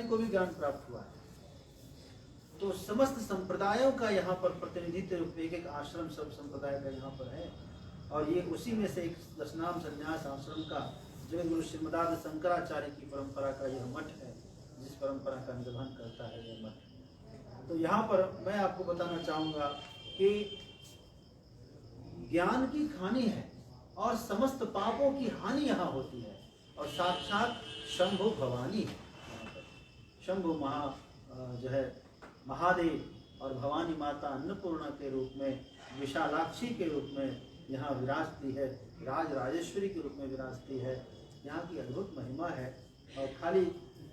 आचार्य को भी ज्ञान प्राप्त हुआ है। तो समस्त संप्रदायों का यहाँ पर प्रतिनिधित्व, एक एक आश्रम सब संप्रदाय का यहाँ पर है। और ये उसी में से एक दशनाम संन्यास आश्रम का जगत गुरु श्रीमदाद शंकराचार्य की परंपरा का यह मठ है, जिस परंपरा का निर्वहन करता है यह मठ। तो यहाँ पर मैं आपको बताना चाहूँगा कि ज्ञान की खानी है और समस्त पापों की हानि यहाँ होती है। और साक्षात शंभु भवानी है यहाँ पर। शंभु जो है महादेव और भवानी माता अन्नपूर्णा के रूप में, विशालाक्षी के रूप में यहाँ विराजती है, राज राजेश्वरी के रूप में विराजती है। यहाँ की अद्भुत महिमा है। और खाली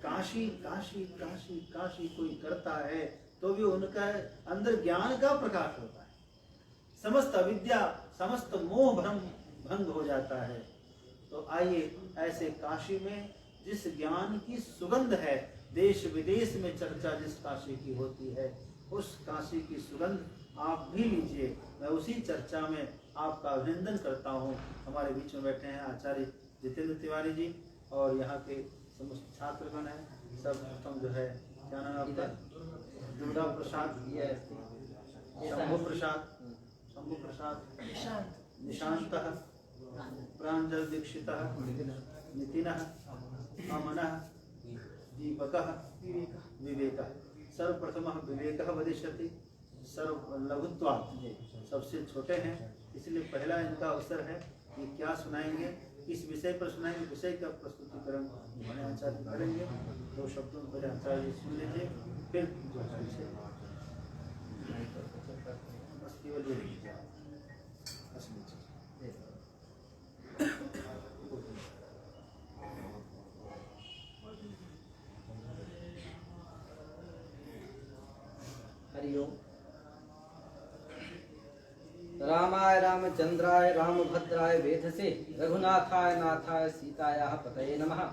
काशी काशी काशी काशी कोई करता है तो भी उनका अंदर ज्ञान का प्रकाश होता है, समस्त अविद्या समस्त मोह भ्रम भंग हो जाता है। तो आइए ऐसे काशी में जिस ज्ञान की सुगंध है, देश विदेश में चर्चा जिस काशी की होती है, उस काशी की सुगंध आप भी लीजिए। मैं उसी चर्चा में आपका अभिनंदन करता हूँ। हमारे बीच में बैठे हैं आचार्य जितेंद्र तिवारी जी और यहाँ के समस्त छात्रगण हैं। सब प्रथम जो है क्या नाम आपका? दुर्गा प्रसाद, शंभु प्रसाद, निशांत, प्रांजल दीक्षित, नितिन, अमन, दीपक, विवेक। सर्वप्रथम विवेक वदिष्यति, सर्व लघुत्वात्, सबसे छोटे हैं इसलिए पहला इनका अवसर है कि क्या सुनाएंगे, किस विषय पर सुनाएंगे, विषय का प्रस्तुतिकरण हमारे आचार्य करेंगे। दो शब्दों पर आचार्य सुन लीजिए, फिर जो विषय बस केवल ये हरिओम। रामाय रामचंद्राय रामभद्राय वेधसे रघुनाथाय नाथाय सीतायाः पतये नमः।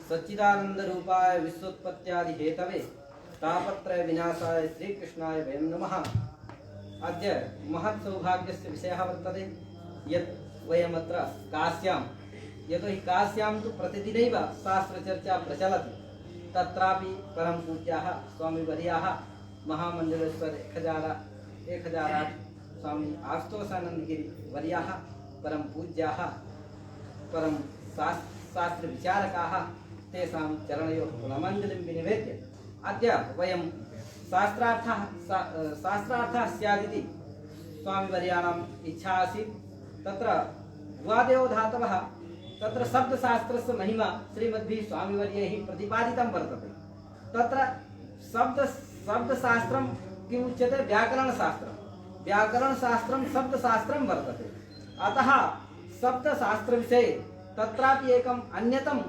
सच्चिदानंद रूपाय विश्वोत्पत्त्यादि हेतवे तापत्रय विनाशाय श्रीकृष्णाय वयं नमः। अद्य महत् सौभाग्यस्य विषयः वर्तते यत् वयमत्र काश्यां, यतोहि काश्यां तु प्रतिदिनैव शास्त्रचर्चा प्रचलति, तत्रापि परम पूज्याः स्वामीवर्याः महामंडलेश्वर 1008 स्वामी आशुतोषानंद गिरि वर्याः परम पूज्याः परम शास्त्र विचारकाः तेषां चरणयोः कुलमञ्जलिं विनिवेद्य अद्य वयं शास्त्रार्थः स्यादिति स्वामीवर्याणाम् इच्छा आसीत्। तत्र द्वादेव धातवः, तत्र शब्दशास्त्रस्य महिमा श्रीमद्भिः स्वामीवर्यैः प्रतिपादितं वर्तते। तत्र शब्दशास्त्रं किम् उच्यते? व्याकरणशास्त्रं। व्याकरणशास्त्रं शब्दशास्त्रं वर्तते। अतः शब्दशास्त्रविषये तत्रापि एकम् अन्यतमं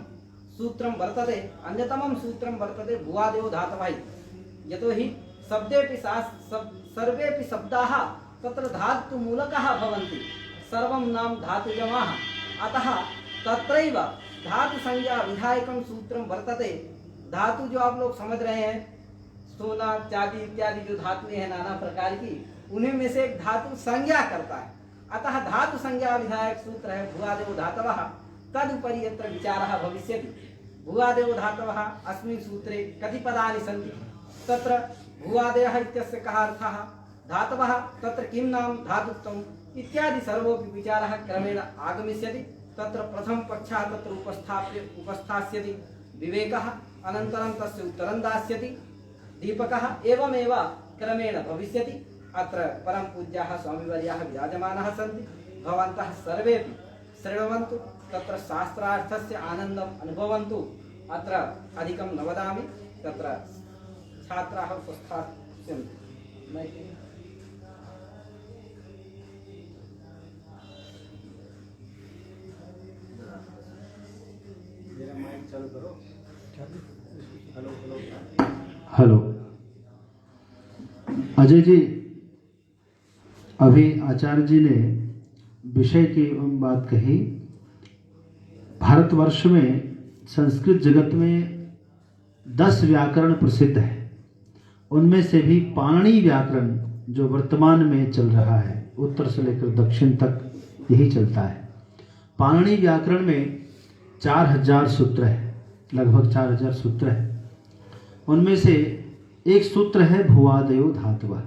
सूत्रं वर्तते भुवादेव धातवः इति। यतोहि सर्वेपि शब्दाः तत्र धातुमूलकाः भवन्ति, सर्वं नाम धातुजमाः। अतः तत्रैव धातुसंज्ञा विधायकं सूत्रं वर्तते। धातु जो आप लोग समझ रहे हैं, सोना चांदी इत्यादि जो धातुएं हैं नाना प्रकार की, उन्हीं में से एक धातु संज्ञा करता है। अतः धातु संज्ञा विधायक सूत्र है भुवादेव धातवः। तदुपरि यत्र विचारः भविष्यति। भुवादेव धातवः अस्मिन् सूत्रे कति पदानि सन्ति? तत्र भुवादेवः इत्यस्य कः अर्थः, धातवः तत्र किं नाम धातुत्वम् इत्यादि सर्वोपि विचारः क्रमेण आगमिष्यति। तत्र प्रथम पक्षः तत्र उपस्थास्यति विवेकः, अनन्तरं तस्य उत्तरं दास्यति दीपकः, एवमेव क्रमेण भविष्यति। अत्र परम पूज्याः स्वामीवर्याः विराजमानाः सन्ति। भवन्तः सर्वेपि शृण्वन्तु, तत्र शास्त्रार्थस्य आनन्दम् अनुभवन्तु। अत्र अधिकं न वदामि, तत्र छात्राः उपस्थास्यन्ति। मेरा माइक चालू करो। Hello hello hello Ajay ji, अभी आचार्य जी ने विषय की बात कही। भारतवर्ष में संस्कृत जगत में 10 व्याकरण प्रसिद्ध है। उनमें से भी पाणिनि व्याकरण जो वर्तमान में चल रहा है, उत्तर से लेकर दक्षिण तक यही चलता है। पाणिनि व्याकरण में 4000 सूत्र है, लगभग 4000 सूत्र है। उनमें से एक सूत्र है भुवादयो धातव।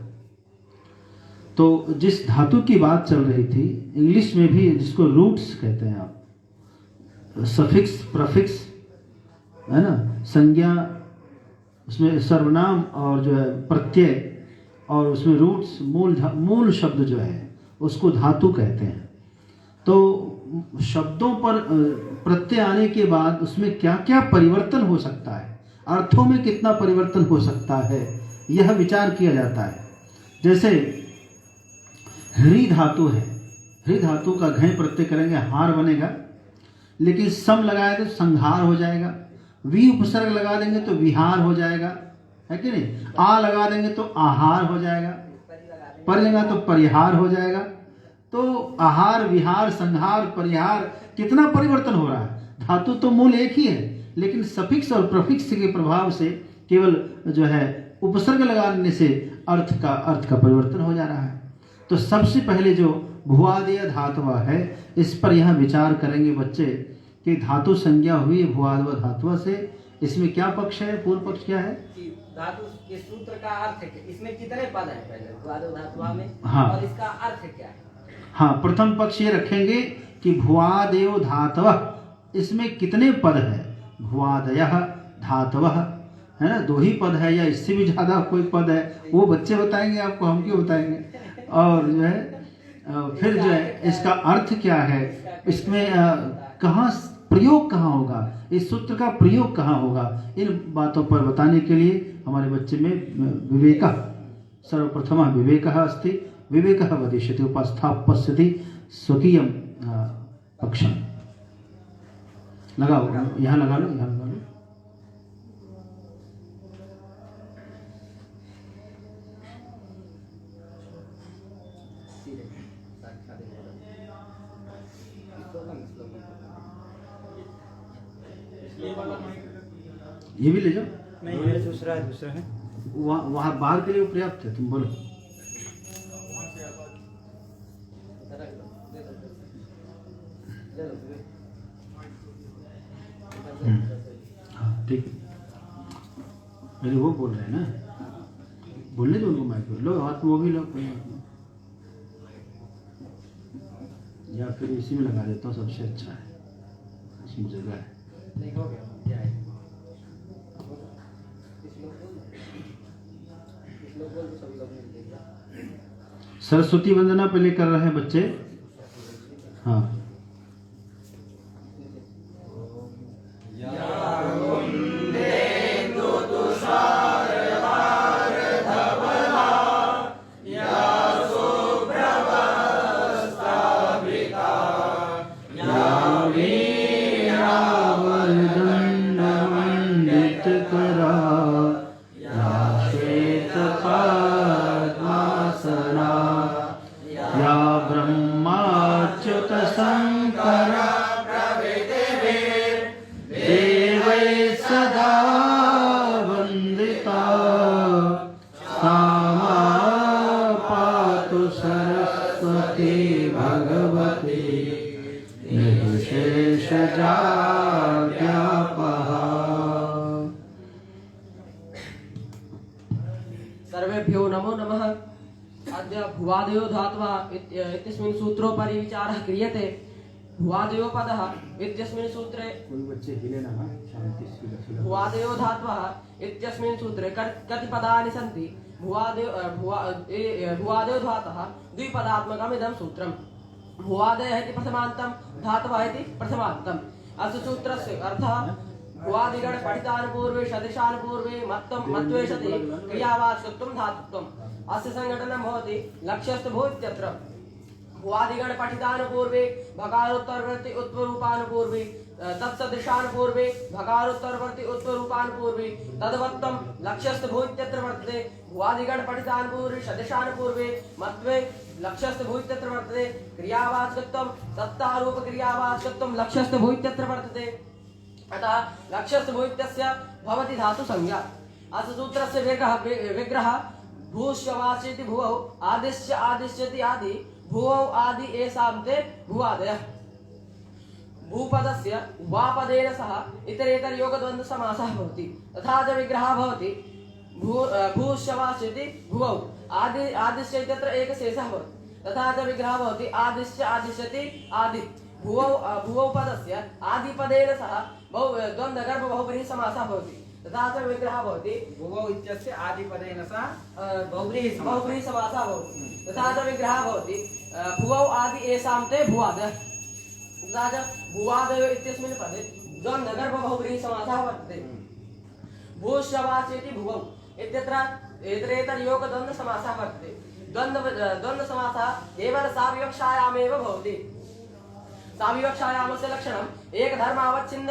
तो जिस धातु की बात चल रही थी, इंग्लिश में भी जिसको रूट्स कहते हैं आप, सफिक्स प्रफिक्स है ना, संज्ञा, उसमें सर्वनाम और जो है प्रत्यय, और उसमें रूट्स मूल शब्द जो है उसको धातु कहते हैं। तो शब्दों पर प्रत्यय आने के बाद उसमें क्या क्या परिवर्तन हो सकता है, अर्थों में कितना परिवर्तन हो सकता है, यह विचार किया जाता है। जैसे हृ धातु है, हृ धातु का घय प्रत्यय करेंगे हार बनेगा, लेकिन सम लगाए तो संहार हो जाएगा। वी उपसर्ग लगा देंगे तो विहार हो जाएगा, है कि नहीं। आ लगा देंगे तो आहार हो जाएगा, पर लगा तो परिहार हो जाएगा। तो आहार, विहार, संहार, परिहार, कितना परिवर्तन हो रहा है। धातु तो मूल एक ही है, लेकिन सफिक्स और प्रफिक्स के प्रभाव से केवल जो है उपसर्ग लगाने से अर्थ का परिवर्तन हो जा रहा है। तो सबसे पहले जो भुवादय धातु है, इस पर यहाँ विचार करेंगे बच्चे कि धातु संज्ञा हुई भुवादय धातु से, इसमें क्या पक्ष है, पूर्व पक्ष क्या है। धातु के सूत्र का अर्थ है, इसमें कितने पद हैं पहले भुवादय धातु में, हाँ, और इसका अर्थ क्या है। हाँ, प्रथम पक्ष ये रखेंगे कि भुवादय धातु, इसमें कितने पद है। भुवादय धातु है ना, 2 ही पद है या इससे भी ज्यादा कोई पद है, वो बच्चे बताएंगे आपको, हम क्यों बताएंगे। और जो है फिर जो है इसका अर्थ क्या है, इसमें कहाँ प्रयोग कहाँ होगा, इस सूत्र का प्रयोग कहाँ होगा, इन बातों पर बताने के लिए हमारे बच्चे में विवेकः, सर्वप्रथमः विवेकः अस्ति, विवेकः वदिष्यति उपस्थापयति स्वकीयं पक्षम। लगाओ, यहाँ लगा लो, यहाँ लगा लो। ये भी ले जाओ। नहीं है, दूसरा है। वहाँ बाहर के लिए पर्याप्त है, तुम बोलो। हाँ ठीक है, मेरे वो बोल रहे हैं ना, बोलने दो उनको, माइक लो, हाथ में वो भी लो, कोई बात नहीं। या फिर इसी में लगा देता हूँ, सबसे अच्छा है, इसमें जगह है। सरस्वती वंदना पहले कर रहे हैं बच्चे। हाँ, सर्वेभ्यो नमो नमः। अद्य भुवादयो धातवः इत्यस्मिन् सूत्रोपरि विचारः क्रियते। भुवादयो पदः इत्यस्मिन् सूत्रे, कोई बच्चे हिले ना, शांति से। भुवादयो धातवः इत्यस्मिन् सूत्रे कति पदानि सन्ति। भुवादयो धातः द्विपदात्मकमिदं सूत्रम्। भुवादयः इति प्रथमान्तं, धातवः इति प्रथमान्तम्। अस्य सूत्रस्य अर्थः भुवादिगण पठितानुपूर्वे सदिशानुपूर्वे मत्वे सति क्रियावाचकत्वं धातुत्वम्। अस्य संघटनं भवति लक्ष्यस्तु भू इत्यत्र। भुवादिगण पठितानुपूर्वे भकारोत्तरवर्ति उत्तररूपानुपूर्वे तत्सदृशानुपूर्वे भकारोत्तरवर्ति उत्तररूपानुपूर्वे तदवत्तं लक्ष्यस्तु भू इत्यत्र वर्तते। भुवादिगण पठितानुपूर्वे सदिशानुपूर्वे मत्वे लक्ष्यस्तु भू इत्यत्र वर्तते। क्रियावाचकत्वं तत्तारूप क्रियावाचकत्वं लक्ष्यस्तु भू इत्यत्र वर्तते। अतः लक्ष्यस्तु भू इत्यस्य भवति धातु संज्ञा। अस्य सूत्रस्य विग्रह भूष्यवाचेति भुवौ आदिश्य आदिश्यति आदि भुवौ आदि एषां ते भुवादयः। भूपदस्य वापदेन सह इतरेतरयोगद्वन्द्वसमासः भवति। तथा च विग्रहः भवति भूश्चवाच्यति भुवौ आदिश्च इत्यत्र एकशेषः भवति। तथा च विग्रहः भवति आदिश्च आदिश्यति आदि भुवौ पदस्य आदिपदेन सह द्वन्द्वगर्भ बहुव्रीहि समासः भवति। तथा च विग्रहः भवति भुवौ इत्यस्य आदिपदेन सह बहुव्रीहि समासः भवति। तथा च विग्रहः भवति भुवौ आदि येषां ते भुवादः। तथा च भुवादयो इत्यस्मिन् पदे द्वन्द्वगर्भ बहुव्रीहि समासः वर्तते। भूश्चवाच्यति भुवौ इत्यत्र इतरेतरयोगद्वन्द्वसमासः वर्तते। द्वन्द्वसमासः केवल साविवक्षायामेव भवति। साविवक्षायामस्य लक्षणम् एकधर्मावच्छिन्न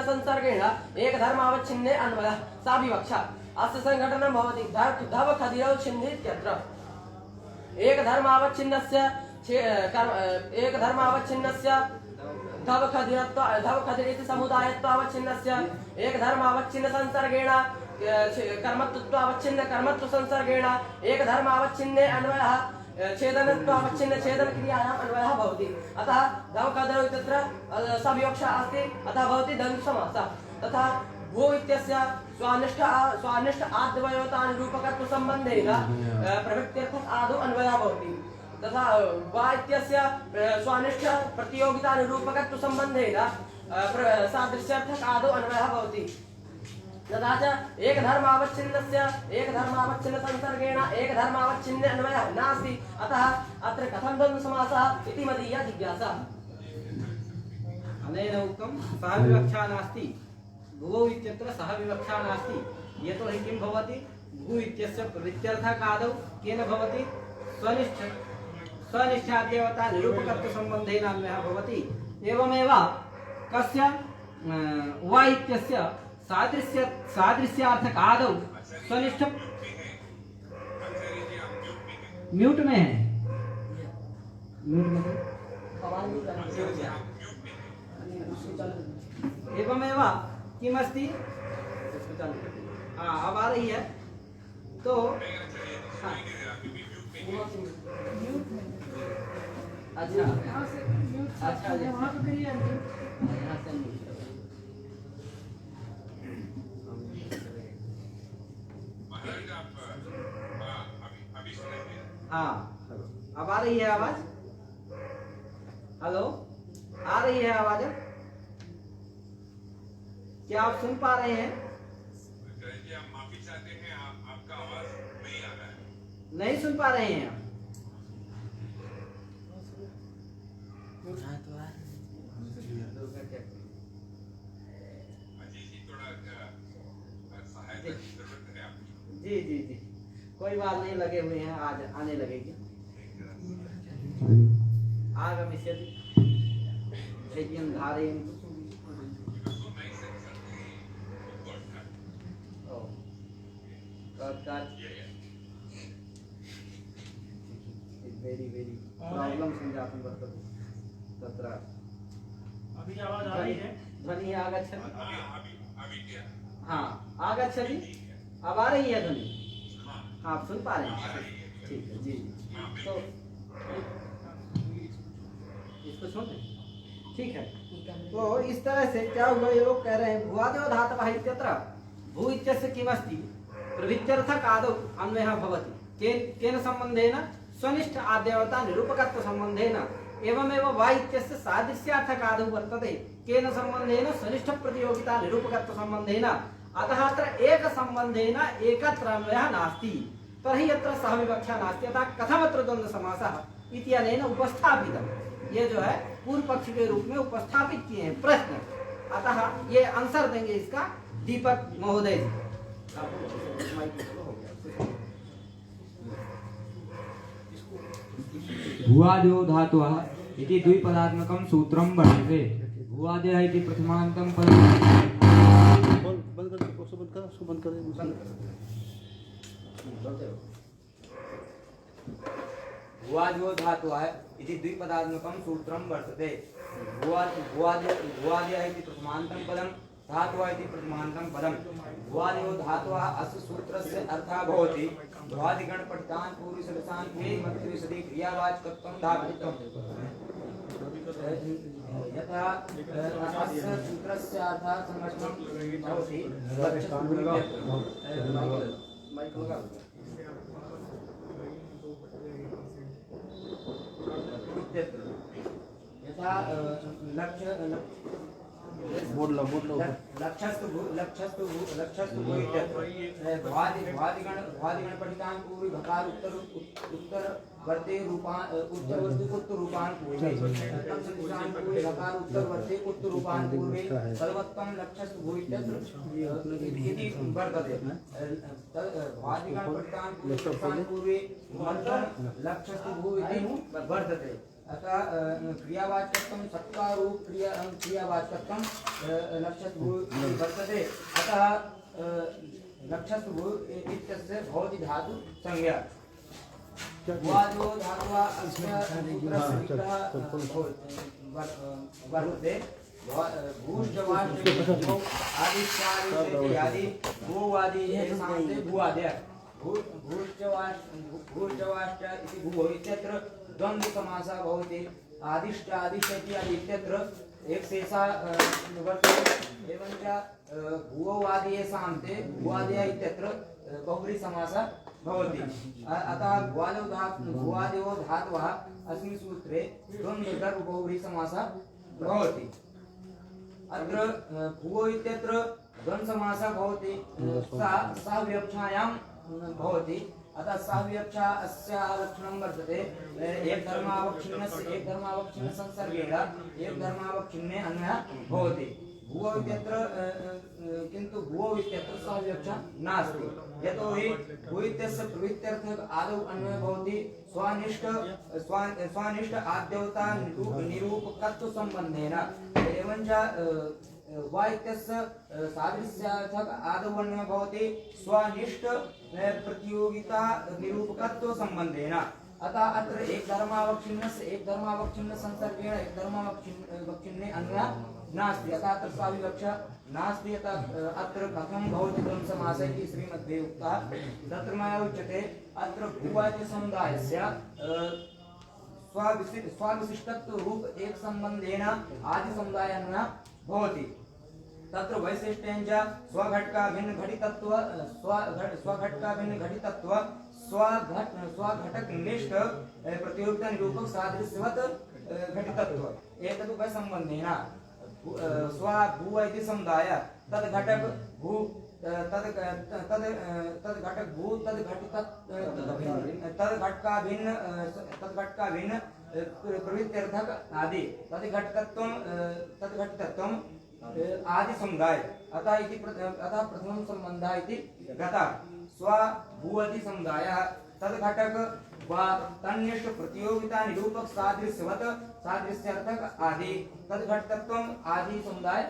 संसर्गेण एकधर्मावच्छिन्ने अन्वयः साविवक्षा। अस्य संघटनं भवति धव खदिरौ छिन्धि इत्यत्र। एकधर्मावच्छिन्नस्य धव खदिर इति समुदायत्वावच्छिन्नस्य एकधर्मावच्छिन्न संसर्गेण कर्मत्वावच्छिन्न कर्मत्व संसर्गेण एकधर्मावच्छिन्ने अन्वयः छेदनत्वावच्छिन्न छेदन क्रियायाम् अन्वयः भवति। अतः धव खदिरौ इत्यत्र सविवक्षा अस्ति, अतः भवति द्वन्द्वसमासः। तथा भू इत्यस्य स्वानिष्ठ आद्वयोतानिरूपकत्व सम्बन्धेन प्रवृत्त्यर्थक आदौ अन्वयः भवति। तथा वा इत्यस्य स्वानिष्ठ प्रतियोगितानिरूपकत्व सम्बन्धेन सादृश्यार्थक आदौ अन्वयः भवति। तथा च एकधर्मावच्छिन्न संसर्गेण एकधर्मावच्छिन्ने अन्वयः नास्ति। अतः अत्र कथं द्वन्द्वसमासः इति मदीया जिज्ञासा। अनेन उक्तं सह विवक्षा नास्ति, भुवौ इत्यत्र सह विवक्षा नास्ति। यतोहि किं भवति, भू इत्यस्य प्रवृत्त्यर्थकादौ केन भवति, स्वनिष्ठाद्यवता निरूपकत्व सम्बन्धेन अन्वयः भवति। एवमेव कस्य वा इत्यस्य सादृश्यार्थकादौ स्वनिष्ठ म्यूट में है, म्यूट में एवमेव किमस्ति, अब आ रही है तो अच्छा हाँ, अब आ रही है आवाज? हेलो, आ रही है आवाज? क्या आप सुन पा रहे हैं? हम माफी चाहते हैं, आपका आवाज नहीं आ रहा है। नहीं सुन पा रहे हैं आप? जी जी जी, कोई बात नहीं, लगे हुए हैं, आज आने लगेगी। आगमिष्यति यज्ञं धारयन्तु। वेरी प्रॉब्लम संजातं वर्तते तत्र। अभी आवाज आ रही है? ध्वनि आगच्छति? अभी क्या? हाँ, आगच्छति, अब आ रही है ध्वनि? हाँ, आप सुन पा रहे हैं? ठीक है जी। तो इसको छोड़ दें, ठीक है। तो इस तरह से क्या हुआ, ये लोग कह रहे हैं भुवादयो धातवः इत्यत्र भू इत्यस्य किमस्ति, प्रवृत्त्यर्थक आदौ अन्वयः भवति। केन संबंधेन, स्वनिष्ठ आद्यवता निरूपकत्व संबंधेन। एवमेव वा इत्यस्य सादृश्यार्थक आदौ वर्तते, केन संबंधेन, स्वनिष्ठ प्रतियोगिता निरूपकत्व संबंधेन। अतः अत्र एक संबंधेन एकत्र अन्वयः नास्ति, तर्हि अत्र सह विवक्षा नास्ति। अतः कथमत्र द्वन्द्व समासः इति अनेन उपस्थापितम्। ये जो है पूर्व पक्ष के रूप में उपस्थापित किए हैं प्रश्न। अतः ये आंसर देंगे इसका दीपक महोदय जी। भुवादयो धातवः इति द्विपदात्मकं सूत्रं वर्तते। भुवादयः इति प्रथमान्तं पदं भुवादयो धातवः इति द्विपदात्मकं सूत्रं वर्तते। भुवादयः इति प्रथमान्तं पदं, धातवः इति प्रथमान्तं पदं। भुवादयो धातवः अस्य सूत्रस्य अर्थः भवति भ्वादिगण पठितान् पूर्वसदसान् क्रियावाचकत्वं धातुत्वम्। यथा अस्य सूत्रस्य अर्थः संरक्षणं भवति यथा लक्ष्यस्तु भू इत्यत्र भ्वादिगण पठितान् पूर्वी भकार उत्तर वर्ते रूपान् उत्तरवर्ति कुत्तु रूपान् पूर्वे तम सदृशान् पूर्वे भकार उत्तर वर्ते कुत्तु रूपान् पूर्वे सर्वोत्तम लक्ष्यस्तु भू इत्यत्र इति वर्तते भ्वादिगण पठितान् पूर्वे मंत्रं लक्ष्यस्तु भू इति वर्तते अतः क्रियावाचकत्वं सत्कारूप क्रियावाचकत्वं लक्ष्यस्तु भू वर्तते अतः लक्ष्यस्तु भू इत्यस्य भवति धातु संज्ञा भुवादो धातुः अस्य सूत्रस्य विग्रहः वर्तते भूश्चवाश्च आदि भूवादि सामते भुवादय भूश्चवाश्च इति भुवो इत्यत्र द्वन्द्व समासः भवति आदिश्च आदिश्यति आदि इत्यत्र एक शेषा वर्तते एवं च भुववादीये सामते भुवादय इत्यत्र बहुव्रीहि समासः भवति अतः भुवादयो धातवः अस्मिन् सूत्रे द्वन्द्व बहुव्रीहि समासः भवति अत्र भुवो इत्यत्र द्वन्द्व समासः भवति सा विवक्षायां भवति अतः सा विवक्षा अस्याः लक्षणं वर्तते एक धर्मावच्छिन्न संसर्गेण एक धर्मावच्छिन्ने अन्यः भवति भुवो इत्यत्र किन्तु भुवो इत्यत्र सा विवक्षा नास्ति यतोहि भू इत्यस्य प्रवृत्त्यर्थक आदौ अन्वयः भवति स्वानिष्ठ आद्यवता निरूपकत्व संबंधेन एवं च वा इत्यस्य सादृश्यार्थक आदौ अन्वयः भवति स्वनिष्ठ प्रतियोगिता निरूपकत्व संबंधेन अतः अत्र एक धर्मावच्छिन्न संसर्गेण एक धर्मावच्छिन्ने अन्यः नास्ति अतः अत्र सा विवक्षा नास्ति अतः अत्र कथं भवति द्वन्द्व समासः इति श्रीमद्वे उक्तः तत्र मया उच्यते अत्र भुवादि समुदायस्य स्वाविशिष्टत्व रूप एक संबंधेन आदि समुदायः भवति तत्र वैशिष्ट्यं च स्वघटका भिन्न घटितत्व स्वघटका भिन्न घटितत्व स्वघटक निष्ठ प्रतियोगिता निरूपक सादृश्यवत् घटितत्व एतद् उभय संबंधेन स्व भू इति समुदाय तद् घटक भू तद् घटक भू तद् घटका भिन्न प्रवृत्त्यर्थक आदि तद् घटकत्वं आदि समुदाय अतः प्रथमं संबन्धः इति गता स्व भूवति समुदायः तद् घटक वा तन्निष्ठ प्रतियोगिता निरूपक सादृश्यवत् सादृश्यार्थक आदि तद् घटकत्वं आदि समुदाय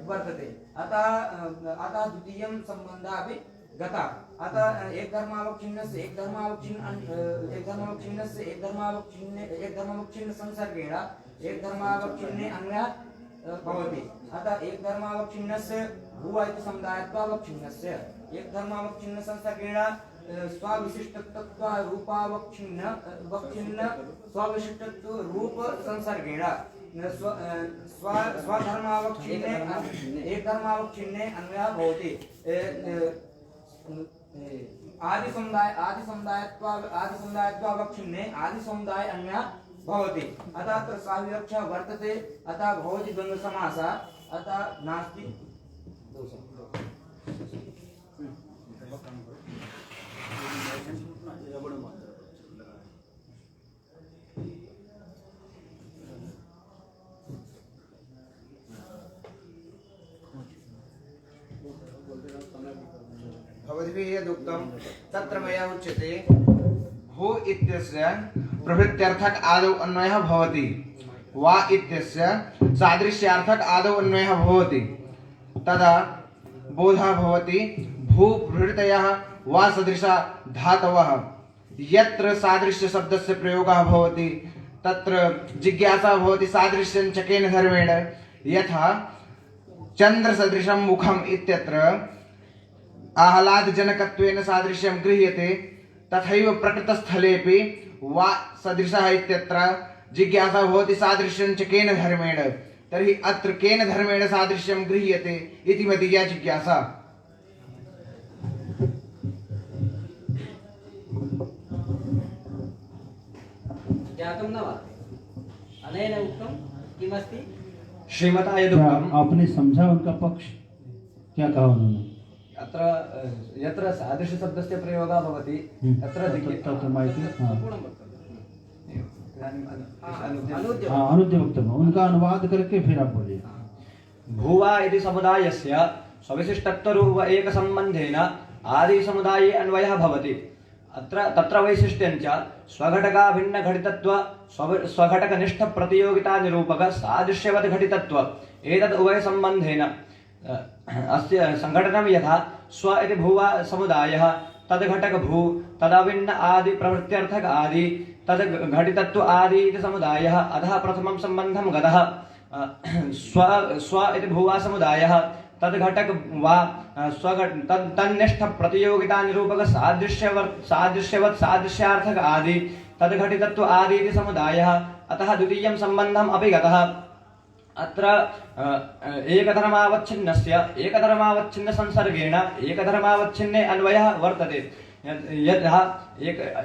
वर्तते अतः द्वितीयं संबन्धः अपि गता अतः एक धर्मावच्छिन्नस्य एक धर्मावच्छिन्न संसर्गेण एक धर्मावच्छिन्ने अन्यः भवति अतः एक धर्मावच्छिन्नस्य भुव इति समुदायत्वावच्छिन्नस्य एक धर्मावच्छिन्न संसर्गेण स्वाविशिष्टत्व रूपावच्छिन्न स्वाविशिष्टत्व रूप संसर्गेण स्वधर्मावच्छिन्ने एक धर्मावच्छिन्ने अन्यः भवति आदि समुदायत्वावच्छिन्ने आदि समुदाय अन्यः भवति अतः अत्र सा विवक्षा वर्तते अतः भवति द्वन्द्व समासः अतः नास्ति भवद्भिः यदुक्तं तत्र मया उच्यते भू इत्यस्य प्रवृत्त्यर्थक आदौ अन्वयः भवति वा इत्यस्य सादृश्यार्थक आदौ अन्वयः भवति तदा बोधः भवति भू प्रवृत्तयः वा सदृशा धातवः यत्र सादृश्य शब्दस्य प्रयोगः भवति तत्र जिज्ञासा भवति सादृश्यं च केन धर्मेण यथा चन्द्रसदृशं मुखम् इत्यत्र आह्लादजनकत्वेन सादृश्यं गृह्यते तथैव प्रकृतस्थलेपि वा सदृशः इत्यत्र जिज्ञासा भवति सादृश्यं च केन धर्मेण, तर्हि अत्र केन धर्मेण सादृश्यं गृह्यते इति मदीया जिज्ञासा। ज्ञातं न वा? अनेन उक्तं किमस्ति? श्रीमता क्या यदुक्तम् आपने समझा उनका पक्ष? क्या कहा उन्होंने? अत्र यत्र सादृश्यशब्दस्य प्रयोगः भवति तत्र तत्र माहिती, हाँ। पूर्णं वक्तव्यम्। अनुद्य हाँ, अनुद्य वक्तव्य, उनका अनुवाद करके फिर आप बोलिए। भूवा इति समुदायस्य सविशिष्टत्वरूप एकसम्बन्धेन आदिसमुदाये अन्वयः भवति। अत्र तत्र वैशिष्ट्यञ्च स्वघटकाभिन्नघटितत्व स्वघटकनिष्ठप्रतियोगितानिरूपक सादृश्यवत् घटितत्व एतद् उभयसम्बन्धेन अस्य संघटनं यथा स्व इति भूवा समुदायः तद् घटक भू तदभिन्न आदि प्रवृत्त्यर्थक आदि तद् घटितत्व आदि इति समुदायः अतः प्रथमं सम्बन्धं गतः स्व इति भूवा समुदायः तद् घटक वा तन्निष्ठ प्रतियोगिता निरूपक सादृश्यवत् सादृश्यार्थक आदि तद् घटितत्व आदि इति समुदायः अतः द्वितीयं सम्बन्धम् अपि गतः। अत्र एकधर्मावच्छिन्न संसर्गेण एकधर्मावच्छिन्ने अन्वयः वर्तते। यथा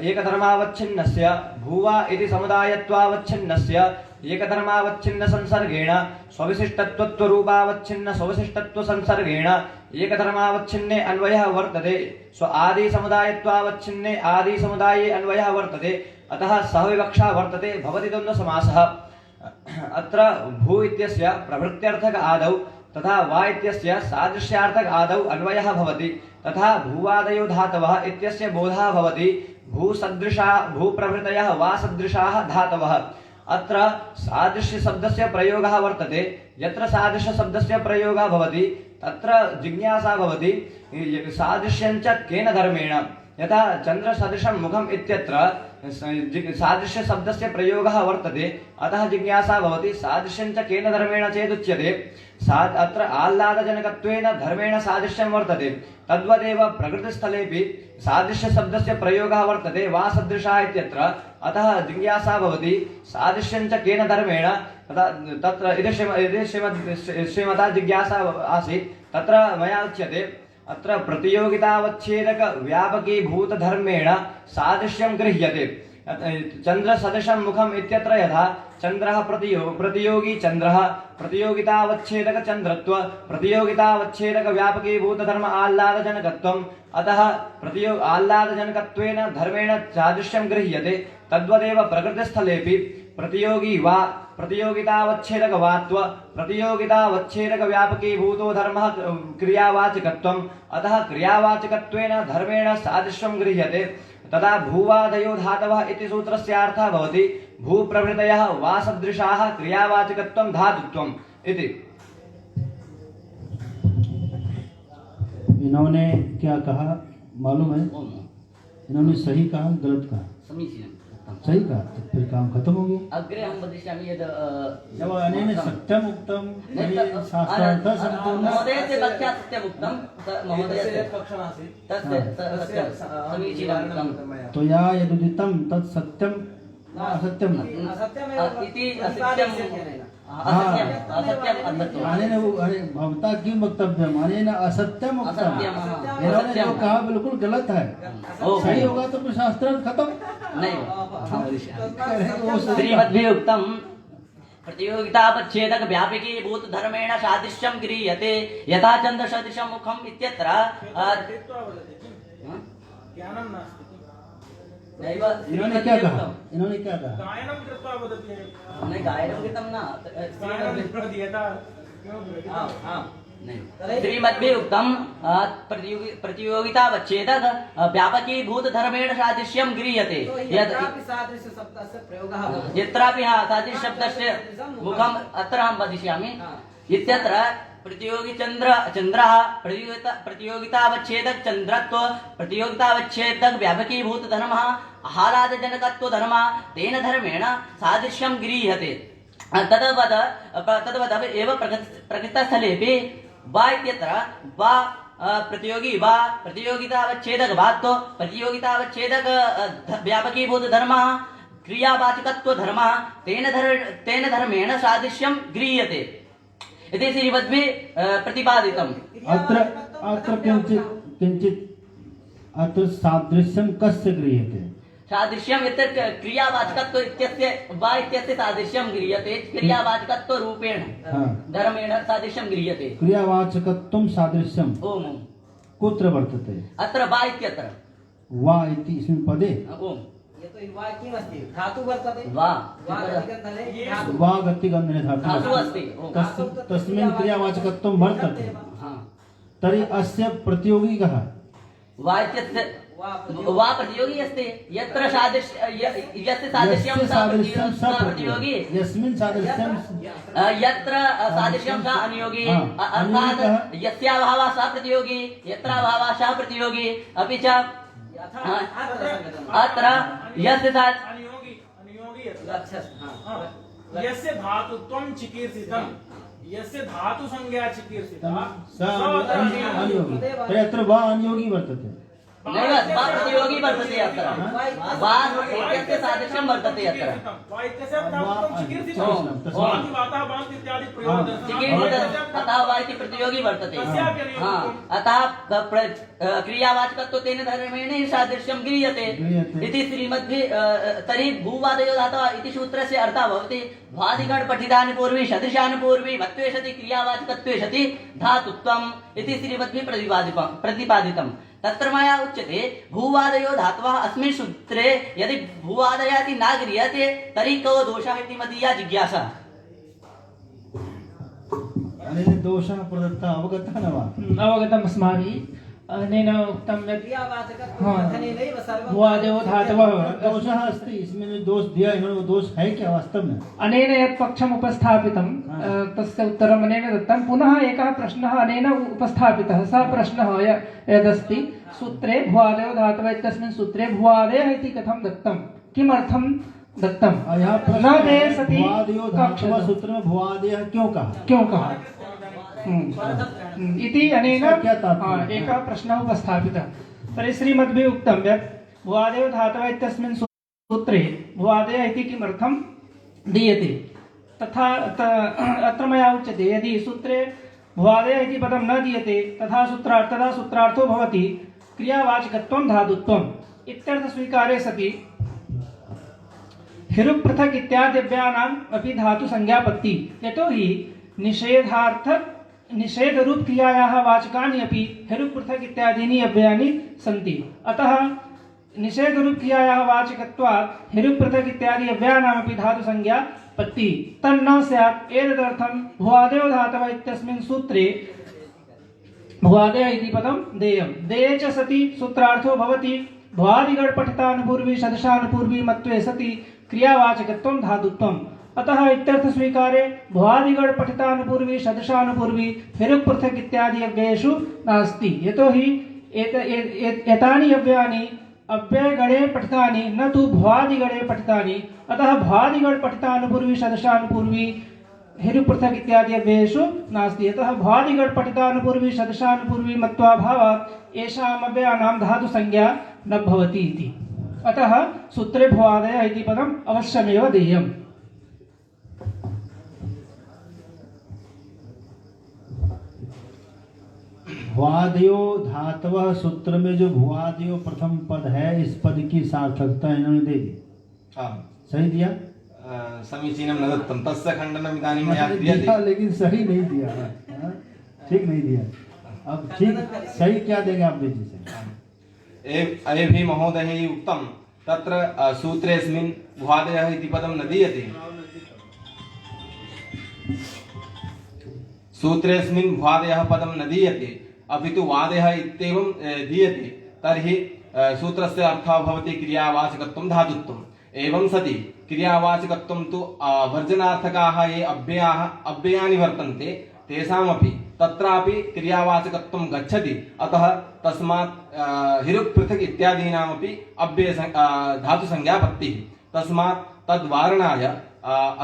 एकधर्मावच्छिन्नस्य भूवा इति समुदायत्वावच्छिन्नस्य एकधर्मावच्छिन्न संसर्गेण स्वविशिष्टत्वरूपावच्छिन्न स्वविशिष्टत्व संसर्गेण एकधर्मावच्छिन्ने अन्वयः वर्तते। स्व आदि समुदायत्वावच्छिन्ने आदि समुदाये अन्वयः वर्तते। अतः सहविवक्षा वर्तते भवति द्वन्द्वसमासः। अत्र भू इत्यस्य प्रवृत्त्यर्थक आदौ तथा वा इत्यस्य सादृश्यार्थक आदौ अन्वयः भवति। तथा भूवादयो धातवः इत्यस्य बोधः भवति भूप्रभृतयः वा सदृशाः धातवः। अत्र सादृश्य शब्दस्य प्रयोगः वर्तते। यत्र सादृश्य शब्दस्य प्रयोगः भवति तत्र जिज्ञासा भवति सादृश्यञ्च केन धर्मेण। यथा चन्द्रसदृशं मुखम् इत्यत्र सादृश्य शब्दस्य प्रयोगः वर्तते। अतः जिज्ञासा भवति सादृश्यञ्च केन धर्मेण चेदुच्यते। अत्र आह्लादजनकत्वेन धर्मेण सादृश्यं वर्तते। तद्वदेव प्रकृतिस्थलेपि सादृश्य शब्दस्य प्रयोगः वर्तते वा सदृशः इत्यत्र। अतः जिज्ञासा भवति सादृश्यञ्च केन धर्मेण। तत्र श्रीमता जिज्ञासा आसीत्। तत्र मया उच्यते अत्र प्रतियोगितावच्छेदक व्यापकीभूत धर्मेण सादृश्यं गृह्यते। चन्द्रसदृशं मुखम् इत्यत्र यथा चन्द्रः प्रतियोगी चन्द्रः प्रतियोगितावच्छेदक चन्द्रत्व प्रतियोगितावच्छेदक व्यापकीभूत धर्म आह्लादजनकत्वम्। अतः आह्लादजनकत्वेन धर्मेण सादृश्यं गृह्यते। तद्वदेव प्रकृतिस्थलेपि प्रतियोगी वा प्रतियोगितावच्छेदक वात्व प्रतियोगितावच्छेदक व्यापकीभूतो धर्मः क्रियावाचकत्वम्। अतः क्रियावाचकत्वेन धर्मेण सादृश्यं गृह्यते। तदा भूवादयो धातवः इति सूत्रस्यार्थः भवति भूप्रभृतयः वा सदृशाः क्रियावाचकत्वं धातुत्वम् इति। इन्होंने क्या कहा मालूम है? इन्होंने सही कहा गलत कहा? समीचीनं सही कहा, तो फिर काम खत्म हो गया। अग्रे अहं वदिष्यामि यद् जब अनेन सत्यम उक्तम शास्त्रार्थ संपूर्ण महोदयस्य पक्षात् सत्यम् उक्तं महोदयस्य पक्षमासीत् तस्य समीचीनं उक्तं। तो या यदुदितं तत् सत्यम असत्यम असत्यमेव इति असत्यम् असत्यम् अनेन अरे भवता किं वक्तव्यम अनेन असत्यम उक्तम। असत्यम इन्होंने जो कहा बिल्कुल गलत है। सही होगा तो फिर शास्त्रार्थ खत्म श्रीमद्भिः उक्तं प्रतियोगितावच्छेदक व्यापकीभूत धर्मेण सादृश्यं गृह्यते यथा चन्द्रसदृशं मुखम् इत्यत्र ज्ञानं नास्ति। इन्होंने क्या कहा? इन्होंने क्या कहा? गायनं कृत्वा वदति। नहीं गायनं कृतं न श्रीमद्भिः उक्तं प्रतियोगितावच्छेदक व्यापकीभूत धर्मेण सादृश्यं गृह्यते। सादृश्य शब्दस्य प्रयोगः भवति। यत्रापि सादृश्य शब्दस्य मुखम् अत्र अहं वदिष्यामि। इत्यत्र प्रतियोगी चन्द्रः प्रतियोगितावच्छेदक चन्द्रत्व प्रतियोगितावच्छेदक व्यापकीभूत धर्मः आह्लादजनकत्व धर्मः तेन धर्मेण सादृश्यं गृह्यते। तद्वत् एव प्रकृतस्थलेपि वा इत्यत्र वा प्रतियोगी वा प्रतियोगितावच्छेदक वात्व प्रतियोगितावच्छेदक व्यापकीभूत धर्मः क्रियावाचकत्व धर्मः तेन धर्मेण सादृश्यं गृह्यते इति श्रीमद्भिः प्रतिपादितम्। अत्र किञ्चित् अत्र सादृश्यं कस्य गृह्यते? सादृश्यम् इत्यत्र क्रियावाचकत्व इत्यस्य वा इत्यस्य सादृश्यं गृह्यते क्रियावाचकत्व रूपेण धर्मेण सादृश्यं गृह्यते। क्रियावाचकत्वं सादृश्यम् ओम कुत्र वर्तते? अत्र वा इत्यत्र वा इति अस्मिन् पदे ओम ये तो वा किमस्ति धातु वर्तते वा वा गतिगन्धने धातु वा गतिगन्धने धातु धातुः अस्ति ओम तस्मिन् क्रियावाचकत्वं वर्तते। हाँ तर्हि अस्य प्रतियोगी कः? वा इत्यस्य वा प्रतियोगी अस्ति यत्र यस्य सादृश्यं सा प्रतियोगी यस्मिन् सादृश्यं यत्र सादृश्यं सा अनुयोगी हाँ, अर्थात अनुयोगी यस्याभावः सा प्रतियोगी यत्र अभावः सा प्रतियोगी अपि च अत्र यस्य अनुयोगी यस्य धातुत्वं चिकीर्षितं यस्य धातु संज्ञा चिकीर्षिता स अनुयोगी। तर्हि अत्र वा अनुयोगी वर्तते। नैव वा प्रतियोगी वर्तते अत्र वा इत्यस्य सादृश्यं वर्तते अत्र अतः वा इति प्रतियोगी वर्तते। अतः क्रियावाचकत्व तेन धर्मेण सादृश्यं गृह्यते इति श्रीमद्भिः। तर्हि भूवादयो धातवः इति सूत्रस्य अर्थः भवति भ्वादिगण पठितानि पूर्वी सदृशानि पूर्वी मत्वे सति क्रियावाचकत्वे सति धातुत्वम् इति श्रीमद्भिः प्रतिपादितम्। तत्र मया उच्यते भूवादयो धातवः अस्मिन् सूत्रे यदि भूवादयः इति न गृह्यते तर्हि को दोषः इति मदीया जिज्ञासा। अनेन दोषः प्रदत्तः अवगतः न वा? अवगतम् अस्माभिः। अनेन उक्तं यत् क्रियावाचकत्वकथनेनैव सर्वं भूवादयो धातवः दोषः अस्ति, इसमें दोष दिया इन्होंने, वो दोष है क्या वास्तव में? अनेन यत् पक्षम् उपस्थापितं तस्य उत्तरम् अनेन दत्तं। पुनः एकः प्रश्नः अनेन उपस्थापितः। सः प्रश्नः यदस्ति सूत्रे भूवादयो धातवः इत्यस्मिन् सूत्रे भूवादयः इति कथं दत्तं, किमर्थं दत्तं? न ते सति भूवादयो धातवः सूत्र में भूवादयः क्यों कहा? इति अनेन एकः प्रश्नः उपस्थापितः। तर्हि श्रीमद्भिः उक्तं यत् भूवादयो धातवः इत्यस्मिन् सूत्रे भूवादयः इति किमर्थं दीयते। तथा अत्र मया उच्यते यदि सूत्रे भूवादयः इति पदं न दीयते तदा सूत्रार्थो भवति क्रियावाचकत्वं धातुत्वम् इत्यर्थस्वीकारे सति हिरुक् पृथक् इत्याद्यव्यानाम् अपि धातु संज्ञापत्ति। यतोहि निषेधरूप क्रियायाः वाचकानि अपि हिरुक् पृथक् इत्यादीनि अव्ययानि सन्ति। अतः निषेधरूप क्रियायाः वाचकत्वात् हिरुक् पृथक् इत्यादि अव्ययानामपि धातु संज्ञा पत्ति। तन्न स्यात्। एतदर्थं भूवादयो धातवः इत्यस्मिन् सूत्रे भूवादयः इति पदं देयम्। देये च सति सूत्रार्थो भवति भ्वादिगण पठितानुपूर्वी सदृशानुपूर्वी मत्वे सति क्रियावाचकत्वं धातुत्वम्। अतः इत्यर्थ स्वीकारे भ्वादिगण पठितानुपूर्वी सदृशानुपूर्वी हिरुक् पृथक् इत्यादि अव्ययेषु नास्ति। यतोहि एतानि अव्ययानि अव्ययगणे पठितानि न तु भ्वादिगणे पठितानि। अतः भ्वादिगण पठितानुपूर्वी सदृशानुपूर्वी हिरुक् पृथक् इत्यादि अव्ययेषु नास्ति। अतः भ्वादिगण पठितानुपूर्वी सदृशानुपूर्वी मत्वाभावात् येषाम् अव्ययानां धातु संज्ञा न भवति इति। अतः सूत्रे भूवादयः इति पदम् अवश्यमेव देयम्। भुवादयो धातवः सूत्र में जो भुवादयो प्रथम पद है, इस पद की सार्थकता इन्होंने दे दी। सही दिया? समीचीनं न दत्तं, तस्य खण्डनम् इदानीं मया क्रियते, लेकिन सही नहीं दिया। ठीक नहीं दिया। अब ठीक सही क्या देंगे आप? दीजिए। अयेभिः महोदयैः उक्तं तत्र सूत्रेऽस्मिन् भुवादयः इति पदं न दीयते। सूत्रेऽस्मिन् भुवादयः पदं न दीयते, अपि तु वादयः इत्येवं दीयते। तर्हि सूत्रस्य अर्थः भवति क्रियावाचकत्वं धातुत्वम्। एवं सति क्रियावाचकत्वं तु वर्जनार्थकाः ये अव्ययानि वर्तन्ते तेषामपि तत्रापि क्रियावाचकत्वं गच्छति। अतः तस्मात् हिरुक् पृथक् इत्यादीनामपि धातुसंज्ञापत्तिः। तस्मात् तद्वारणाय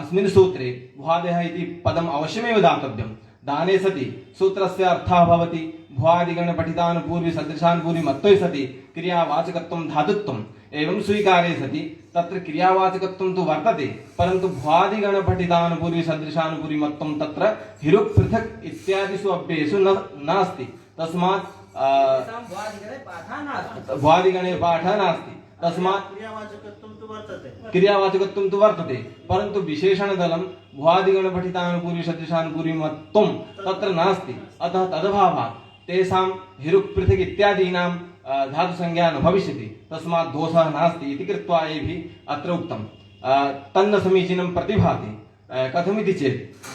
अस्मिन् सूत्रे भुवादयः इति पदम् अवश्यमेव दातव्यम्। दाने सति सूत्रस्य अर्थः भवति भ्वादिगण पठितानुपूर्वी सदृशानुपूर्वी मत्तोय सति क्रियावाचकत्वं धातुत्वम् एवं स्वीकारे सति तत्र क्रियावाचकत्वं तु वर्तते परन्तु भ्वादिगण पठितानुपूर्वी सदृशानुपूर्वी मत्वं तत्र हिरुक् पृथक् इत्यादिषु अव्ययेषु नास्ति तस्मात् भ्वादिगणे पाठः नास्ति तस्मात् क्रियावाचकत्वं तु वर्तते परन्तु विशेषणदलं भ्वादिगण पठितानुपूर्वी सदृशानुपूर्वी मत्वं तत्र नास्ति अतः तदभावात् तेषां हिरुक् पृथक् इत्यादीनां धातुसंज्ञा न भविष्यति तस्मात् दोषः नास्ति इति कृत्वा एभिः अत्र उक्तं तन्न समीचीनं प्रतिभाति कथमिति चेत्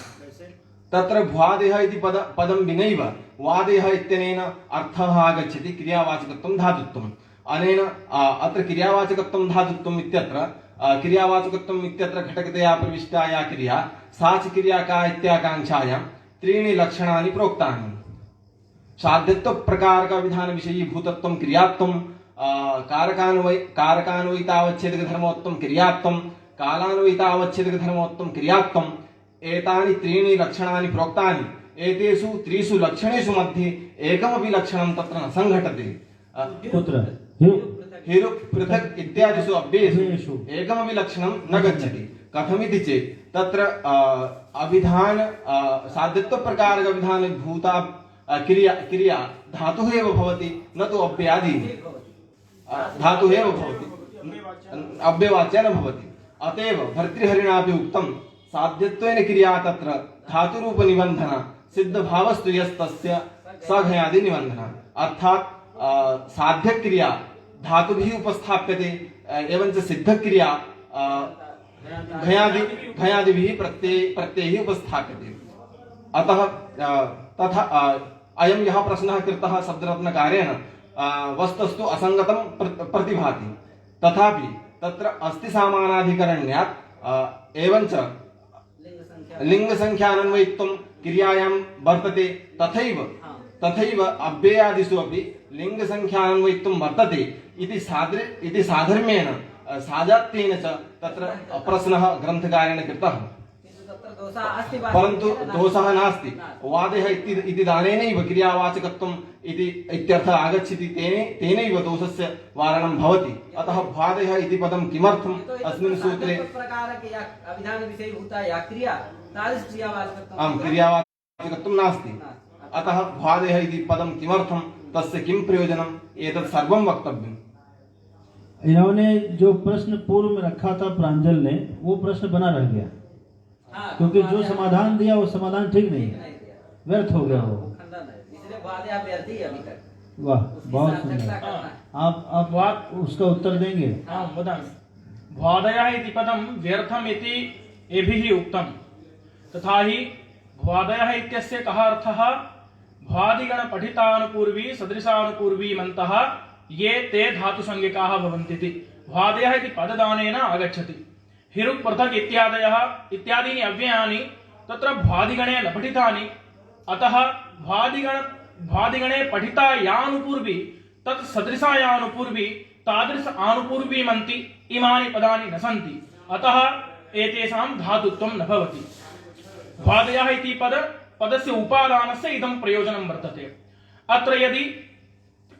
तत्र भ्वादेः इति पदं विनैव वादेः इत्यनेन अर्थः आगच्छति क्रियावाचकत्वं धातुत्वम् अनेन अत्र क्रियावाचकत्वं धातुत्वम् इत्यत्र क्रियावाचकत्वम् इत्यत्र घटकतया प्रविष्टा या क्रिया सा च क्रिया का इत्याकाङ्क्षायां त्रीणि लक्षणानि प्रोक्तानि साध्यत्व प्रकार का विधान विषयी भूतत्वं क्रियात्वं कारकान्वयितावच्छेदक धर्मोत्तम क्रियात्वं कालान्वयितावच्छेदक धर्मोत्तम क्रियात्वम् एतानि त्रीणि लक्षणानि प्रोक्तानि एतेषु त्रिषु लक्षणेषु मध्ये एकमपि लक्षणं तत्र न संघटते कुत्र हिरुक् पृथक् इत्यादिषु अव्ययेषु एकमपि लक्षणं न गच्छति कथमिति चेत् तत्र अभिधान साध्यत्व प्रकारक विधान भूता क्रिया धातुः एव भवति न तु अव्ययादीनि धातुः एव भवति अव्ययवाच्या न भवति अतएव भर्तृहरिणापि उक्तं साध्यत्वेन क्रिया तत्र धातुरूपनिबन्धना सिद्धभावस्तु यस्तस्य सघयादि निबन्धना अर्थात् साध्यक्रिया धातुभिः उपस्थाप्यते एवञ्च सिद्धक्रिया घयादिभिः प्रत्ययैः उपस्थाप्यते अतः तथा अयं यः प्रश्नः कृतः शब्दरत्नकारेण वस्तुस्तु असङ्गतं प्रतिभाति तथापि तत्र अस्ति सामानाधिकरण्यात् एवञ्च लिङ्गसङ्ख्यानन्वयित्वं क्रियायां वर्तते तथैव अव्ययादिषु अपि लिङ्गसङ्ख्यानन्वयित्वं वर्तते इति साधर्म्येण साजात्येन च तत्र प्रश्नः ग्रन्थकारेण कृतः परन्तु दोषः नास्ति वादेः इति दानेनैव क्रियावाचकत्वम् इत्यर्थः आगच्छति तेनैव दोषस्य वारणं भवति अतः भ्वादेः इति पदं किमर्थम् अस्मिन् सूत्रे क्रियावाचकत्वं नास्ति अतः भ्वादेः इति पदं किमर्थं तस्य किं प्रयोजनम् एतत् सर्वं वक्तव्यम् इन्होंने जो प्रश्न पूर्व में रखा था प्रांजल ने वो प्रश्न बना रह गया क्योंकि जो समाधान दिया वो समाधान ठीक नहीं है व्यर्थ हो गया वो वाह बहुत सुंदर आप उसका उत्तर देंगे भ्वादयः इति पदं व्यर्थम् इति एभिः उक्तं तथा हि भ्वादयः इत्यस्य कः अर्थः भ्वादिगण पठितानुपूर्वी सदृशानुपूर्वी मन्तः ये ते धातुसंज्ञकाः भवन्ति इति भ्वादयः इति पददानेन आगच्छति हिरुक् पृथक् इत्यादीनि अव्ययानि तत्र भ्वादिगणे न पठितानि अतः भ्वादिगणे पठिता यानुपूर्वी तत् सदृशा यानुपूर्वी तादृश आनुपूर्वी मन्ति इमानि पदानि न सन्ति अतः एतेषां धातुत्वं न भवति भ्वादयः इति पदस्य उपादानस्य इदं प्रयोजनं वर्तते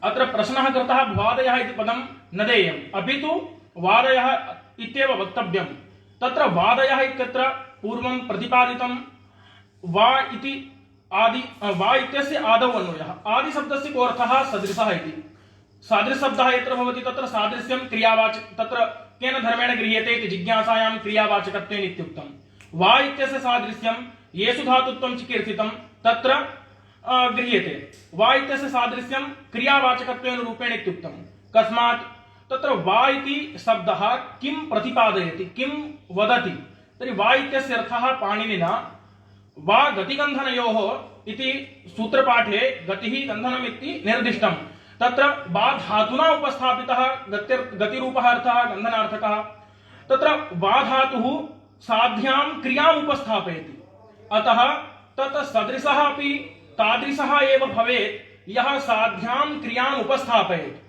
अत्र प्रश्नः कृतः भ्वादयः इति पदं न देयम् अपि तु वादयः इत्येव वक्तव्यम् तत्र वादयः इत्यत्र पूर्वं प्रतिपादितं वा इत्यस्य आदौ अन्वयः आदिशब्दस्य को अर्थः सदृशः इति सादृशशब्दः यत्र भवति तत्र सादृश्यं क्रियावाचक तत्र केन धर्मेण गृह्यते इति जिज्ञासायां क्रियावाचकत्वेन इत्युक्तं वा इत्यस्य सादृश्यं येषु धातुत्वं चिकीर्षितं तत्र गृह्यते वा इत्यस्य सादृश्यं क्रियावाचकत्वेन रूपेण इत्युक्तं कस्मात् तत्र वा इति शब्दः किं प्रतिपादयति किं वदति तर्हि वा इत्यस्य अर्थः पाणिनिना वा गतिगन्धनयोः इति सूत्रपाठे गतिः गन्धनम् इति निर्दिष्टं तत्र वा धातुना उपस्थापितः गतिरूपः अर्थः गन्धनार्थकः तत्र वा धातुः साध्यां क्रियाम् उपस्थापयति अतः तत् सदृशः अपि तादृशः एव भवेत् यः साध्यां क्रियाम् उपस्थापयेत्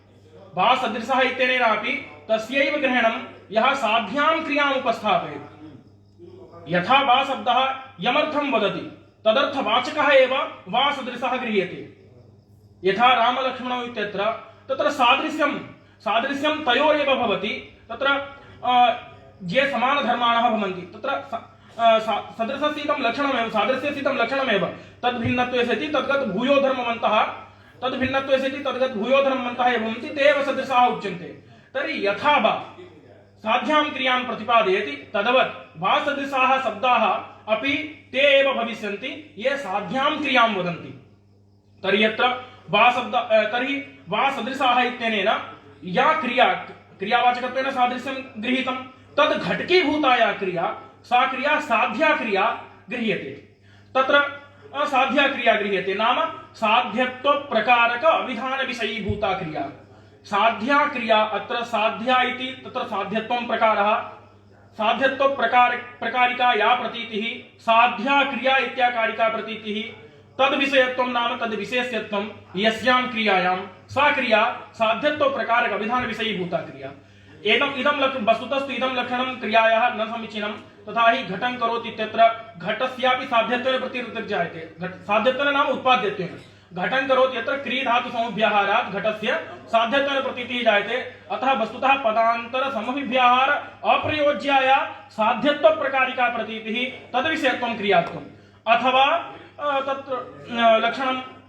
वा सदृशः इत्यनेनापि तस्यैव ग्रहणं यः साध्यां क्रियाम् उपस्थापयेत् यथा वा शब्दः यमर्थं वदति तदर्थवाचकः एव वा सदृशः गृह्यते। यथा रामलक्ष्मणौ इत्यत्र तत्र सादृश्यं तयोरेव भवति। तत्र ये समानधर्माणः भवन्ति तत्र सदृशस्थितं लक्षणमेव सादृश्यस्थितं लक्षणमेव तद्भिन्नत्वे सति तद्गत भूयो धर्मवन्तः तद्भिन्नत्वे सति तद्गत भूयो धर्मवन्तः ये भवन्ति ते एव सदृशाः उच्यन्ते। तर्हि यथा वा साध्यां क्रियां प्रतिपादयति तदवत् वा सदृशाः शब्दाः अपि ते एव भविष्यन्ति ये साध्यां क्रियां वदन्ति। तर्हि यत्र तर्हि वा सदृशाः इत्यनेन या क्रियावाचकत्वेन सादृश्यं गृहीतं तद् घटकीभूताया क्रिया सा क्रिया साध्या क्रिया गृह्यते। तत्र साध्या क्रिया गृह्यते नाम साध्यत्व प्रकारक अविधान विषयीभूता क्रिया। साध्या क्रिया अत्र साध्या इति तत्र साध्यत्वं प्रकारः साध्यत्व प्रकारिका या प्रतीतिः साध्या क्रिया इत्याकारिका प्रतीतिः तद विषयत्वं नाम तद विशेष्यत्वं यस्यां क्रियायां सा क्रिया साध्यत्व प्रकारक अविधान विषयीभूता क्रिया। इदं वस्तुतस्तु इदं लक्षणं क्रियायाः न समीचीनं तथा हि घटं करोति इत्यत्र घटस्यापि साध्यत्वेन प्रतिनिधिर्जायते। साध्यत्वेन नाम उत्पाद्यत्वेन घटं करोति यत्र क्री धातु समुभ्याहारात् घटस्य साध्यत्वेन प्रतीतिः जायते। अतः वस्तुतः पदान्तर समभिव्याहार अप्रयोज्याया साध्यत्व प्रकारिका प्रतीतिः तद्विषयत्वं क्रियात्वम् अथवा तत्र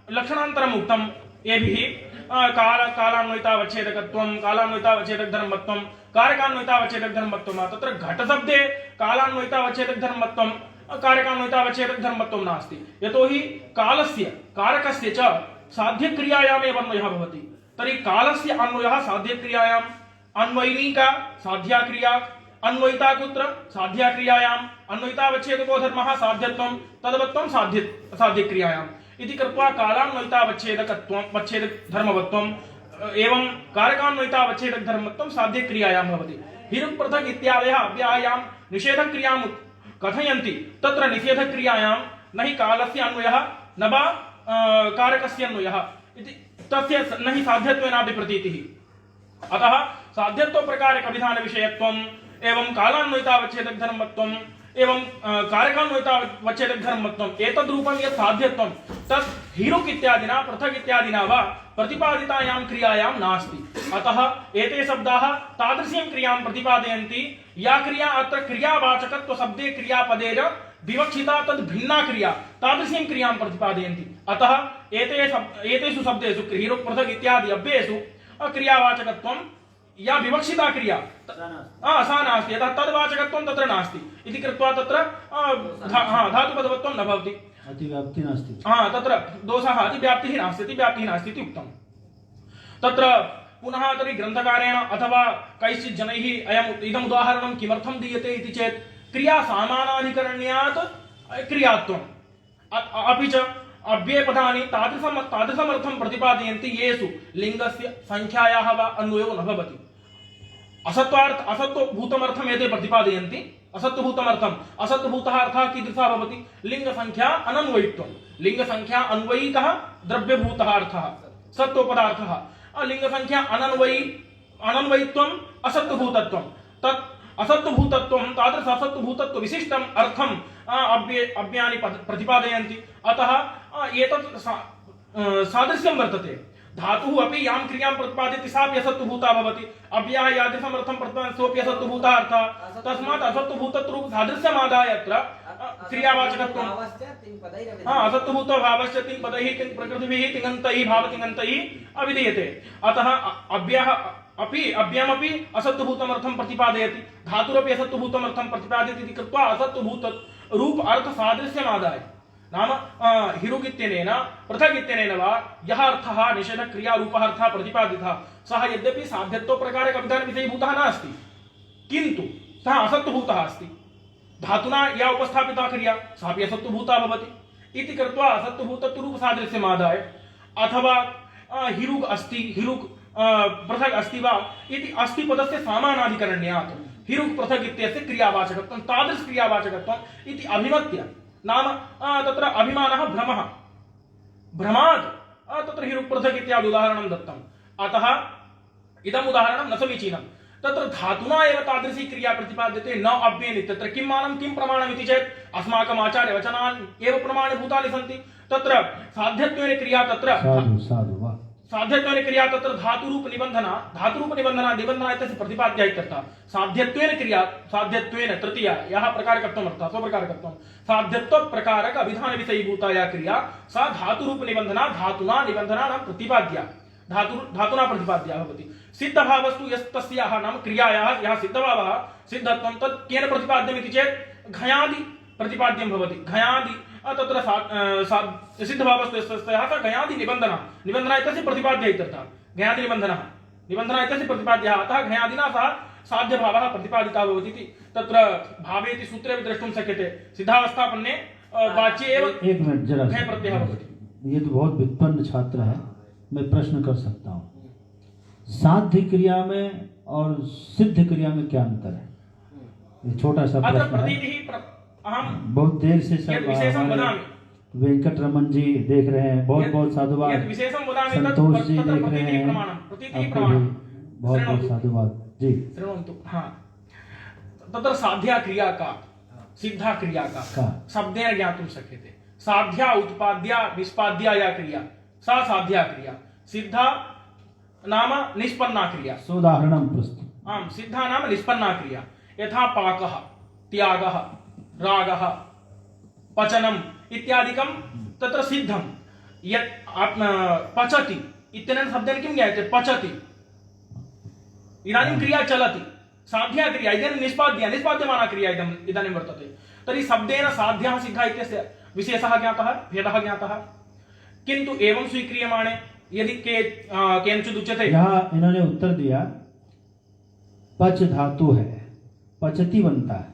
लक्षणान्तरम् उक्तं येभिः कालान्वयितावच्छेदकत्वं कालान्वयितावच्छेदकधर्मत्वं कारकान्वयितावच्छेदकधर्मत्वं। तत्र घटशब्दे कालान्वयितावच्छेदकधर्मत्वं कारकान्वयितावच्छेदकधर्मत्वं नास्ति यतोहि कालस्य कारकस्य च साध्यक्रियायामेव अन्वयः भवति। तर्हि कालस्य अन्वयः साध्यक्रियायाम् अन्वयिनी का साध्या क्रिया अन्वयिता कुत्र साध्या क्रियायाम् अन्वयितावच्छेदको धर्मः साध्यत्वं तदवत्वं साध्यक्रियायाम् इति कृत्वा कालान्वयितावच्छेदकधर्मवत्वम् एवं कारकान्वयितावच्छेदकधर्मत्वं साध्यक्रियायां भवति। हिरुक् पृथक् इत्यादयः अव्यायां निषेधक्रियां कथयन्ति तत्र निषेधक्रियायां न हि कालस्य अन्वयः न वा कारकस्य अन्वयः इति तस्य न हि साध्यत्वेनापि प्रतीतिः। अतः साध्यत्व प्रकारक अभिधान विषयत्वम् एवं कालान्वयितावच्छेदकधर्मत्वम् एवं कारकान्वयितावच्छेदकधर्मत्वम् एतद्रूपं यत् साध्यत्वं तत् हिरुक् इत्यादिना पृथक् इत्यादिना वा प्रतिपादितायां क्रियायां नास्ति। अतः एते शब्दाः तादृशीं क्रियां प्रतिपादयन्ति या क्रिया अत्र क्रियावाचकत्व शब्दे क्रियापदेन विवक्षिता तद् भिन्ना क्रिया तादृशीं क्रियां प्रतिपादयन्ति। अतः एतेषु शब्देषु हिरुक् पृथक् इत्यादि अव्ययेषु क्रियावाचकत्वं या विवक्षिता क्रिया सा नास्ति यतः तद्वाचकत्वं तत्र नास्ति इति कृत्वा तत्र धातुपदवत्वं न भवति अतिव्याप्ति नास्ति। तत्र दोषः अतिव्याप्तिः नास्ति इति उक्तम्। तत्र पुनः तर्हि ग्रन्थकारेण अथवा कैश्चित् जनैः इदम् उदाहरणं किमर्थं दीयते इति चेत् क्रिया सामानाधिकरण्यात् क्रियात्वम् अपि च अव्ययपदानि तादृशमर्थं प्रतिपादयन्ति येषु लिङ्गस्य संख्यायाः वा अन्वयो न भवति। असत्त्वभूतमर्थम् एते प्रतिपादयन्ति। असत्त्वभूतः अर्थः कीदृशः भवति लिङ्गसंख्या अनन्वयित्वं लिङ्गसंख्या अन्वयिकः द्रव्यभूतः अर्थः सत्त्वपदार्थः लिङ्गसंख्या अनन्वयित्वम् असत्त्वभूतत्वं तत् असत्त्वभूतत्वं तादृश असत्त्वभूतत्व विशिष्टम् अर्थम् अव्ययानि प्रतिपादयन्ति। अतः एतत् सादृश्यं वर्तते। धातुः अपि यां क्रियां प्रतिपादयति सापि असत्त्वभूता भवति। अव्ययः यादृशमर्थं प्रतिपादयति सोऽपि असत्त्वभूतः अर्थः। तस्मात् असत्त्वभूतत्वरूप सादृश्यमादाय अत्र क्रियावाचकत्वम् असत्त्वभूतो भावश्च तिङ् पदैः तिङ् प्रकृतिभिः तिङन्तैः भावतिङन्तैः अविधीयते। अतः अव्ययमपि असत्त्वभूतमर्थं प्रतिपादयति धातुरपि असत्त्वभूतमर्थं प्रतिपादयति इति कृत्वा असत्त्वभूत रूप अर्थ सादृश्यमादाय नाम हिरुक् इत्यनेन पृथक् इत्यनेन वा यः अर्थः निषेधक्रियारूपः अर्थः प्रतिपादितः सः यद्यपि साध्यत्व प्रकारक अभिधानविषयीभूतः नास्ति किन्तु सः असत्त्वभूतः अस्ति। धातुना या उपस्थापिता क्रिया सापि असत्त्वभूता भवति इति कृत्वा असत्त्वभूतत्वरूप सादृश्यमादाय अथवा हिरुक् अस्ति हिरुक् पृथक् अस्ति वा इति अस्ति पदस्य सामानाधिकरण्यात् हिरुक् पृथक् इत्यस्य क्रियावाचकत्वं तादृश क्रियावाचकत्वम् इति अभिमत्य नाम तत्र अभिमानः भ्रमः भ्रमात् तत्र हिरुक् पृथक् इत्यादि उदाहरणं दत्तम्। अतः इदम् उदाहरणं न समीचीनं तत्र धातुना एव तादृशी क्रिया प्रतिपाद्यते न अव्ययेन तत्र किं मानं किं प्रमाणम् इति चेत् अस्माकम् आचार्य वचनानि एव प्रमाणभूतानि सन्ति तत्र साध्यत्वेन क्रिया तत्र साध्यत्वेन क्रिया तत्र धातुरूप निबंधना इत्यस्य प्रतिपाद्या इत्यर्थः साध्यत्वेन क्रिया साध्यत्वेन तृतीया यः प्रकारकत्वम् अर्थः स्वप्रकारकत्वं साध्यत्व प्रकारक अभिधान विषयीभूता या क्रिया सा धातुरूप निबंधना धातुना निबंधना नाम प्रतिपाद्या धातुना प्रतिपाद्या भवति सिद्धभावस्तु यस्तस्याः नाम क्रियायाः यः सिद्धभावः सिद्धत्वं तत् केन प्रतिपाद्यम् इति चेत् घयादि प्रतिपाद्यं भवति घयादि तत्र सिद्धभावस्तु यस्तस्याः सा घयादि निबंधना इत्यस्य प्रतिपाद्य इत्यर्थः घयादि निबंधना इत्यस्य प्रतिपाद्यः अतः घयादिना सह साध्यभावः प्रतिपादितः भवति इति तत्र भावे इति सूत्रे अपि द्रष्टुं शक्यते सिद्धावस्थापन्ने वाच्ये एव एक मिनट जरा घय प्रत्ययः भवति। ये तो बहुत व्युत्पन्न छात्र है, मैं प्रश्न कर सकता हूँ। साध्य क्रिया में और सिद्ध क्रिया में क्या अंतर है? ये छोटा सा प्रश्न है, बहुत देर से सब वेंकट रमन जी देख रहे हैं, बहुत बहुत साधुवाद। संतोष जी देख रहे हैं, आपको भी बहुत बहुत साधुवाद जी। हाँ तत्र साध्या क्रिया का सिद्धा क्रिया का शब्देन ज्ञातुं शक्यते। साध्या उत्पाद्या निष्पाद्या या क्रिया सा साध्या क्रिया, सिद्धा नाम निष्पन्ना क्रिया। सोदाहरणं प्रस्तुत। आम सिद्धा नाम निष्पन्ना क्रिया यथा पाकः त्यागः रागः पचनम् इत्यादिकं तत्र सिद्धं। यत् पचति इत्यनेन शब्देन किं ज्ञायते? पचति, इदानीं क्रिया चलति, साध्या क्रिया इदानीं निष्पाद्यमाना क्रिया इदानीं वर्तते। तर्हि शब्देन साध्या सिद्धा इत्यस्य विशेषः ज्ञातः, भेदः ज्ञातः, किन्तु एवं स्वीक्रियमाणे यदि केनचित् उच्यते। यहाँ इन्होंने उत्तर दिया पच धातु है, पचति बनता है,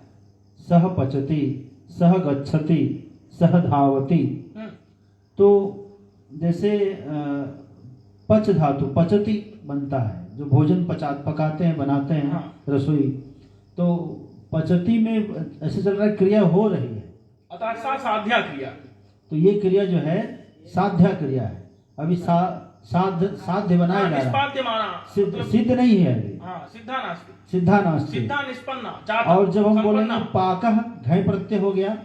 सह पचति, सह गच्छति, सह धावति। तो जैसे पच धातु पचति बनता है, जो भोजन पकाते हैं बनाते हैं। हाँ। रसोई तो पचति में ऐसे चल रहा है, क्रिया हो रही है, अतः साध्या क्रिया। तो ये क्रिया जो है साध्या क्रिया है, अभी साध्य बनाया जा रहा है, सिद्ध नहीं है अभी। सिद्धा नास्ति सिद्धा निष्पन्ना। और जब हम बोलेंगे पाकः घय प्रत्यय हो गया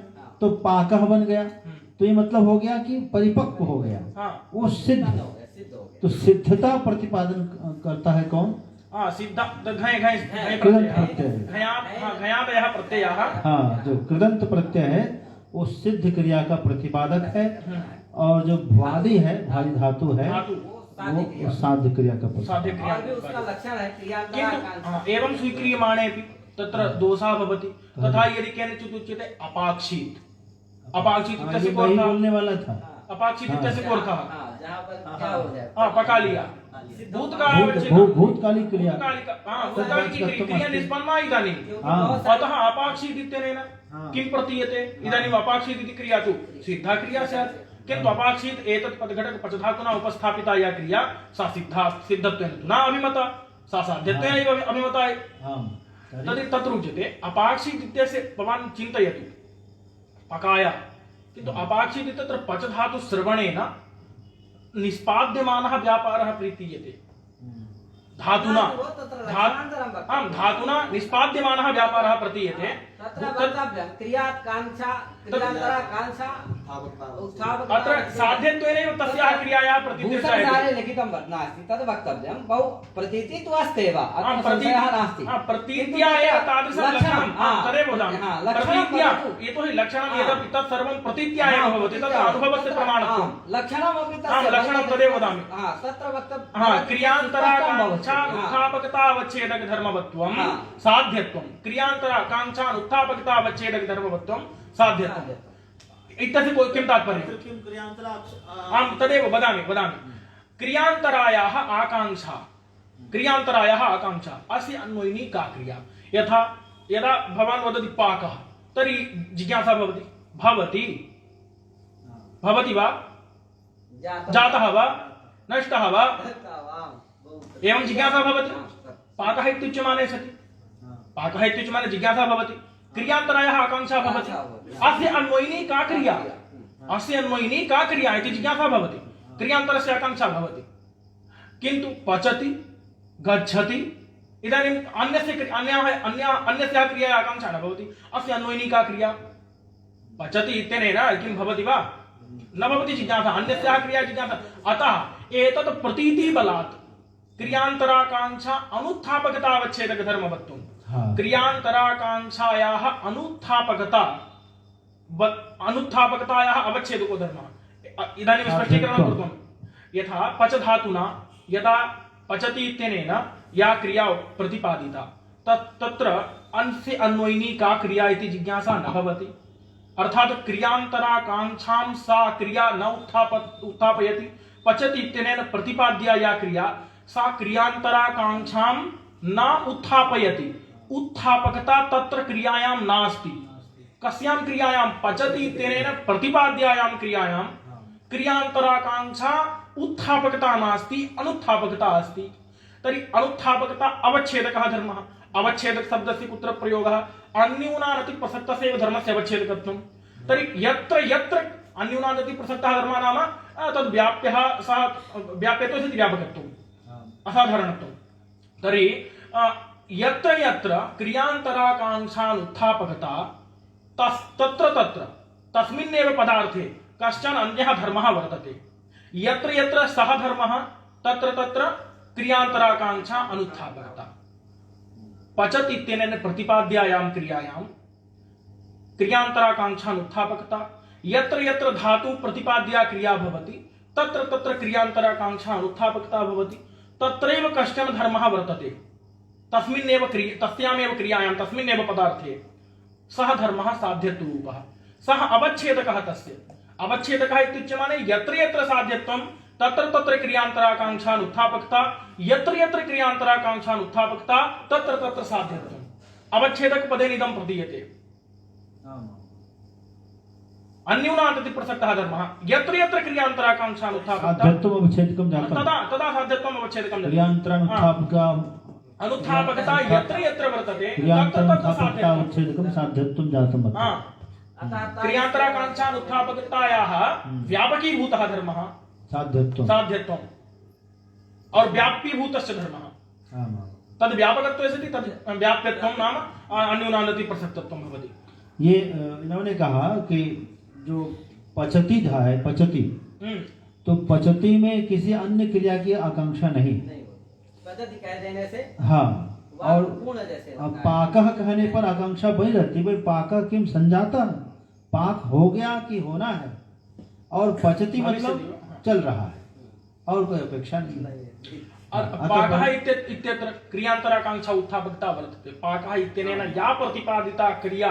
तो पाकः बन गया, तो ये मतलब हो गया कि परिपक्व हो गया। हाँ। वो सिद्ध हो गया। तो सिद्धता प्रतिपादन करता है कौन? सिद्धा प्रत्यय, हाँ, जो कृदंत प्रत्यय है वो सिद्ध क्रिया का प्रतिपादक है, और जो भ्वादि है, भ्वादि धातु है, वो साध्य क्रिया का प्रतिपादक। एवं स्वीक्रियमाणे तत्र दोषः भवति। तथा यदि केनचित् उच्यते अपाक्षित इत्यस्य को अर्थः बोलने वाला था। अपाक्षित इत्यस्य को अर्थः पका लिया, भूतकाली क्रिया, क्रिया निष्पन्ना इदानीं। अतः अपाक्षित इत्यनेन किं प्रतीयते? इदानीम् अपाक्षित इति क्रिया तु सिद्धा क्रिया स्यात्, किन्तु अपाक्षित एतत् पदघटक पचधातुना उपस्थापिता या क्रिया सा सिद्धत्वेन तु न अभिमता, सा साध्यत्वेन एव अभिमता। तत्र उच्यते अपाक्षित इत्यस्य भवान् चिन्तयतु पकाय, किन्तु अपाक्षित इत्यत्र पचधातु श्रवणेन निष्पाद्यमानः व्यापारः प्रतीयते। धातुना निष्पाद्यमानः व्यापारः प्रतीयते। अत्र साध्यत्वेनैव तस्याः क्रियायाः प्रतिनिधिर्जायते। लिखितं नास्ति तद् वक्तव्यं। बहु प्रतीति तु अस्ति एव, संशयः नास्ति। प्रतीत्या एव तादृशं लक्षणं तदेव वदामि। प्रतीत्या यतोहि लक्षणं यदपि तत् सर्वं प्रतीत्या एव भवति, तत् अनुभवस्य प्रमाणत्वं। लक्षणमपि लक्षणं तदेव वदामि। तत्र वक्तव्यं क्रियान्तराकाङ्क्षा उत्थापकतावच्छेदक धर्मवत्वं साध्यत्वं, क्रियान्तराकाङ्क्षा उत्थापकतावच्छेदक धर्मवत्वं साध्यत्वम् इत्यस्य किं तात्पर्यम्? आम् तदेव वदामि। क्रियान्तरायाः आकाङ्क्षा अस्य अन्वयिनी का क्रिया? यथा यदा भवान् वदति पाकः, तर्हि जिज्ञासा भवति वा, जातः वा, नष्टः वा, एवं जिज्ञासा भवति। पाकः इत्युच्यमाने सति, पाकः इत्युच्यमाने जिज्ञासा भवति, क्रियान्तरायाः आकाङ्क्षा भवति। अस्य अन्वयिनी का क्रिया इति जिज्ञासा भवति, क्रियान्तरस्य आकाङ्क्षा भवति। किन्तु पचति, गच्छति, इदानीम् अन्यस्याः क्रियायाः आकाङ्क्षा न भवति। अस्य अन्वयिका क्रिया पचति इत्यनेन किं भवति वा? न भवति जिज्ञासा, अन्यस्याः क्रिया जिज्ञासा। अतः एतत् प्रतीतिबलात् क्रियान्तराकाङ्क्षा अनुत्थापकतावच्छेदक धर्मवत्वम्। क्रियान्तराकाङ्क्षायाः अनुत्थापकतायाः अवच्छेदको धर्मः। इदानीं स्पष्टीकरणं कृतं। यथा पच धातुना यदा पचति इत्यनेन या क्रिया प्रतिपादिता तत्र अंशे अन्वयिनी का क्रिया इति जिज्ञासा न भवति। अर्थात क्रियान्तराकाङ्क्षां सा क्रिया न उत्थापयति। पचति इत्यनेन प्रतिपाद्या या क्रिया सा क्रियान्तराकाङ्क्षां न उत्थापयति। उत्थापकता तत्र क्रियायां नास्ति। कस्यां क्रियायां? पचति इत्यनेन प्रतिपाद्यायां क्रियायां क्रियान्तराकाङ्क्षा उत्थापकता नास्ति, अनुत्थापकता अस्ति। तर्हि अनुत्थापकता अवच्छेदकः धर्मः। अवच्छेदक शब्दस्य कुत्र प्रयोगः? अन्यूनानतिप्रसक्तस्य धर्मस्य अवच्छेदकत्वं। तर्हि यत्र यत्र अन्यूनानतिप्रसक्तः धर्मः नाम तद् व्याप्यः, सः व्याप्यत्वस्य व्यापकत्वम्, असाधारणत्वं। तर्हि यत्र यत्र क्रियान्तराकाङ्क्षानुत्थापकता तत्र तत्र तस्मिन्नेव पदार्थे कश्चन अन्यः धर्मः वर्तते। यत्र यत्र सः धर्मः तत्र तत्र क्रियान्तराकाङ्क्षा अनुत्थापकता। पचति इत्यनेन प्रतिपाद्यायां क्रियायां क्रियान्तराकाङ्क्षा अनुत्थापकता। यत्र यत्र धातु प्रतिपाद्या क्रिया भवति तत्र तत्र क्रियान्तराकाङ्क्षा अनुत्थापकता भवति। तत्रैव कश्चन धर्मः वर्तते, तस्यामेव क्रियायां तस्मिन्नेव पदार्थे सः धर्मः साध्यत्वरूपः, सः अवच्छेदकः। तस्य अवच्छेदकः इत्युच्यमाने यत्र यत्र साध्यत्वं तत्र तत्र क्रियान्तराकाङ्क्षानुत्थापकता, यत्र यत्र क्रियान्तराकाङ्क्षानुत्थापकता तत्र तत्र साध्यत्वम्। अवच्छेदक पदेन इदं प्रतीयते। अन्यूनातिप्रसक्तः धर्मः यत्र यत्र क्रियान्तराकाङ्क्षानुत्थापकता तदा साध्यत्वम् अवच्छेदकं। अनुत्थापकता यत्र यत्र वर्तते तत्र तत्र साध्यत्वम्। क्रियान्तराकाङ्क्षानुत्थापकतायाः व्यापकीभूतः धर्मः साध्यत्वम् और व्याप्यभूतस्य धर्मः तद् व्यापकत्वे सति तद् व्याप्यत्वं नाम अन्यूनानतिप्रसक्तत्वं भवति। ये इन्होंने कहा कि जो पचती था है पचती, तो पचती में किसी अन्य क्रिया की आकांक्षा नहीं। पचती कह देने से हाँ, और पूर्ण जैसे पाकः कहने पर आकांक्षा बनी रहती। भाई पाकः किम संजाता, पाक हो गया कि होना है, और पचती मतलब चल रहा है और कोई अपेक्षा नहीं। पाकः इत्यत्र क्रियान्तराकाङ्क्षा उत्थापकता वर्तते। पाकः इत्यनेन या प्रतिपादिता क्रिया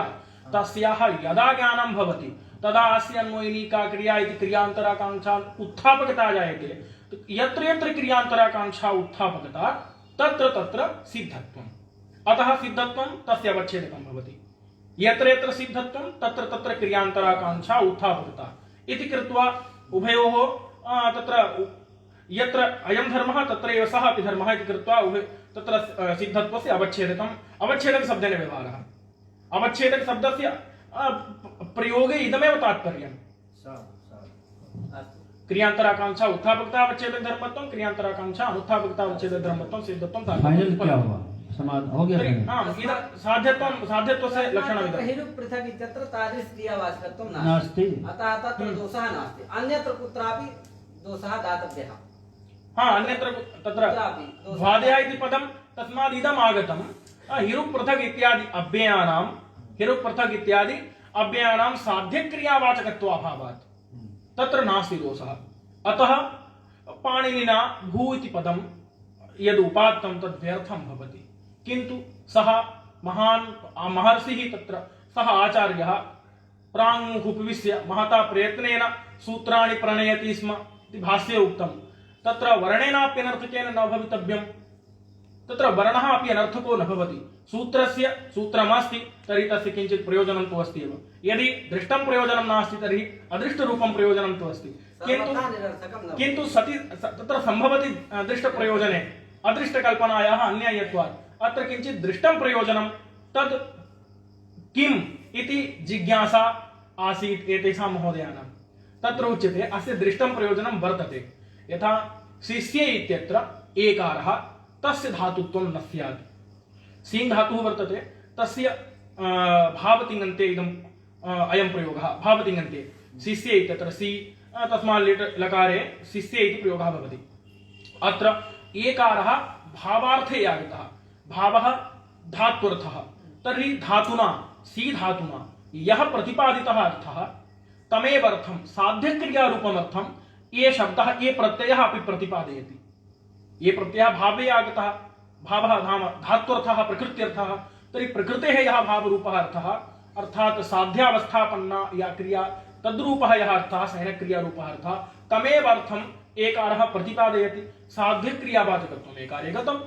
तस्याः यदा ज्ञानं भवति तदा अस्य अन्वयिका क्रिया इति क्रियान्तराकाङ्क्षा उत्थापकता जायते। तो यत्र यत्र क्रियान्तराकाङ्क्षा उत्थापकता तत्र तत्र सिद्धत्वम्। अतः सिद्धत्वं तस्य अवच्छेदकं भवति। यत्र यत्र सिद्धत्वं तत्र तत्र क्रियान्तराकाङ्क्षा उत्थापकता इति कृत्वा उभयोः तत्र यत्र अयं धर्मः तत्र एव सः अपि धर्मः इति कृत्वा उभय तत्र सिद्धत्वस्य अवच्छेदकम् अवच्छेदक शब्देन व्यवहारः। अवच्छेदक शब्दस्य प्रयोगे इदमेव तात्पर्यम्। क्रियान्तराकाङ्क्षा उत्थापकता अवच्छेदक धर्मत्वं, क्रियान्तराकाङ्क्षा अनुत्थापकता अवच्छेदक धर्मत्वं, सिद्धत्वं फाइनल क्या हुआ? समाधान हो गया। हां, इदं साध्यत्वस्य लक्षणमिदं। हेतु पृथक् इत्यत्र तादृश क्रियावाचकत्वं नास्ति। अतः तत्र दोषः नास्ति। अन्यत्र कुत्रापि दोषः दातव्यः। हां, अन्यत्र तत्र द्वादयः इति पदं तस्मात् इदम् आगतं। हिरुक् पृथक् इत्यादि अव्ययानां हिरुक् पृथक् इत्यादि अव्ययानां साध्यक्रियावाचकत्वाभावात् तत्र नास्ति दोषः। अतः पाणिनिना भू इति पदं यद् उपात्तं तद् व्यर्थं भवति। किन्तु सः महान् महर्षिः तत्र सः आचार्यः प्राङ्मुखुपविश्य महता प्रयत्नेन सूत्राणि प्रणयति स्म इति भाष्ये उक्तं। तत्र वर्णेनाप्यनर्थकेन न भवितव्यम्। तत्र वर्णः अपि अनर्थको न भवति। सूत्रस्य सूत्रमस्ति तर्हि तस्य किञ्चित् प्रयोजनं तु अस्ति एव। यदि दृष्टं प्रयोजनं नास्ति तर्हि अदृष्टरूपं प्रयोजनं तु अस्ति। किन्तु सति तत्र सम्भवति दृष्टप्रयोजने अदृष्टकल्पनायाः अन्यायत्वात् अत्र किञ्चित् दृष्टं प्रयोजनं तद् किम् इति जिज्ञासा आसीत् एतेषां महोदयानां। तत्र उच्यते अस्य दृष्टं प्रयोजनं वर्तते। यथा शिष्ये इत्यत्र एकारः तस्य धातुत्वं न स्यात्। सीङ् धातुः वर्तते तस्य भावतिङन्ते इदम् अयं प्रयोगः भावतिङन्ते शिष्ये इत्यत्र सी तस्मात् लिट् लकारे शिष्ये इति प्रयोगः भवति। अत्र एकारः भावार्थे आगतः भावः धात्वर्थः तर्हि धातुना सी धातुना यः प्रतिपादितः अर्थः तमेव अर्थं साध्यक्रियारूपमर्थं ये शब्दः ये प्रत्ययः अपि प्रतिपादयति। ये प्रत्ययः भावे आगतः भावः धात्वर्थः प्रकृत्यर्थः तर्हि प्रकृतेः यः भावरूपः अर्थः अर्थात् साध्यावस्थापन्ना या क्रिया तद्रूपः यः अर्थः सः क्रियारूपः अर्थः तमेव अर्थम् एकारः प्रतिपादयति। साध्यक्रियावाचकत्वम् एकारे गतम्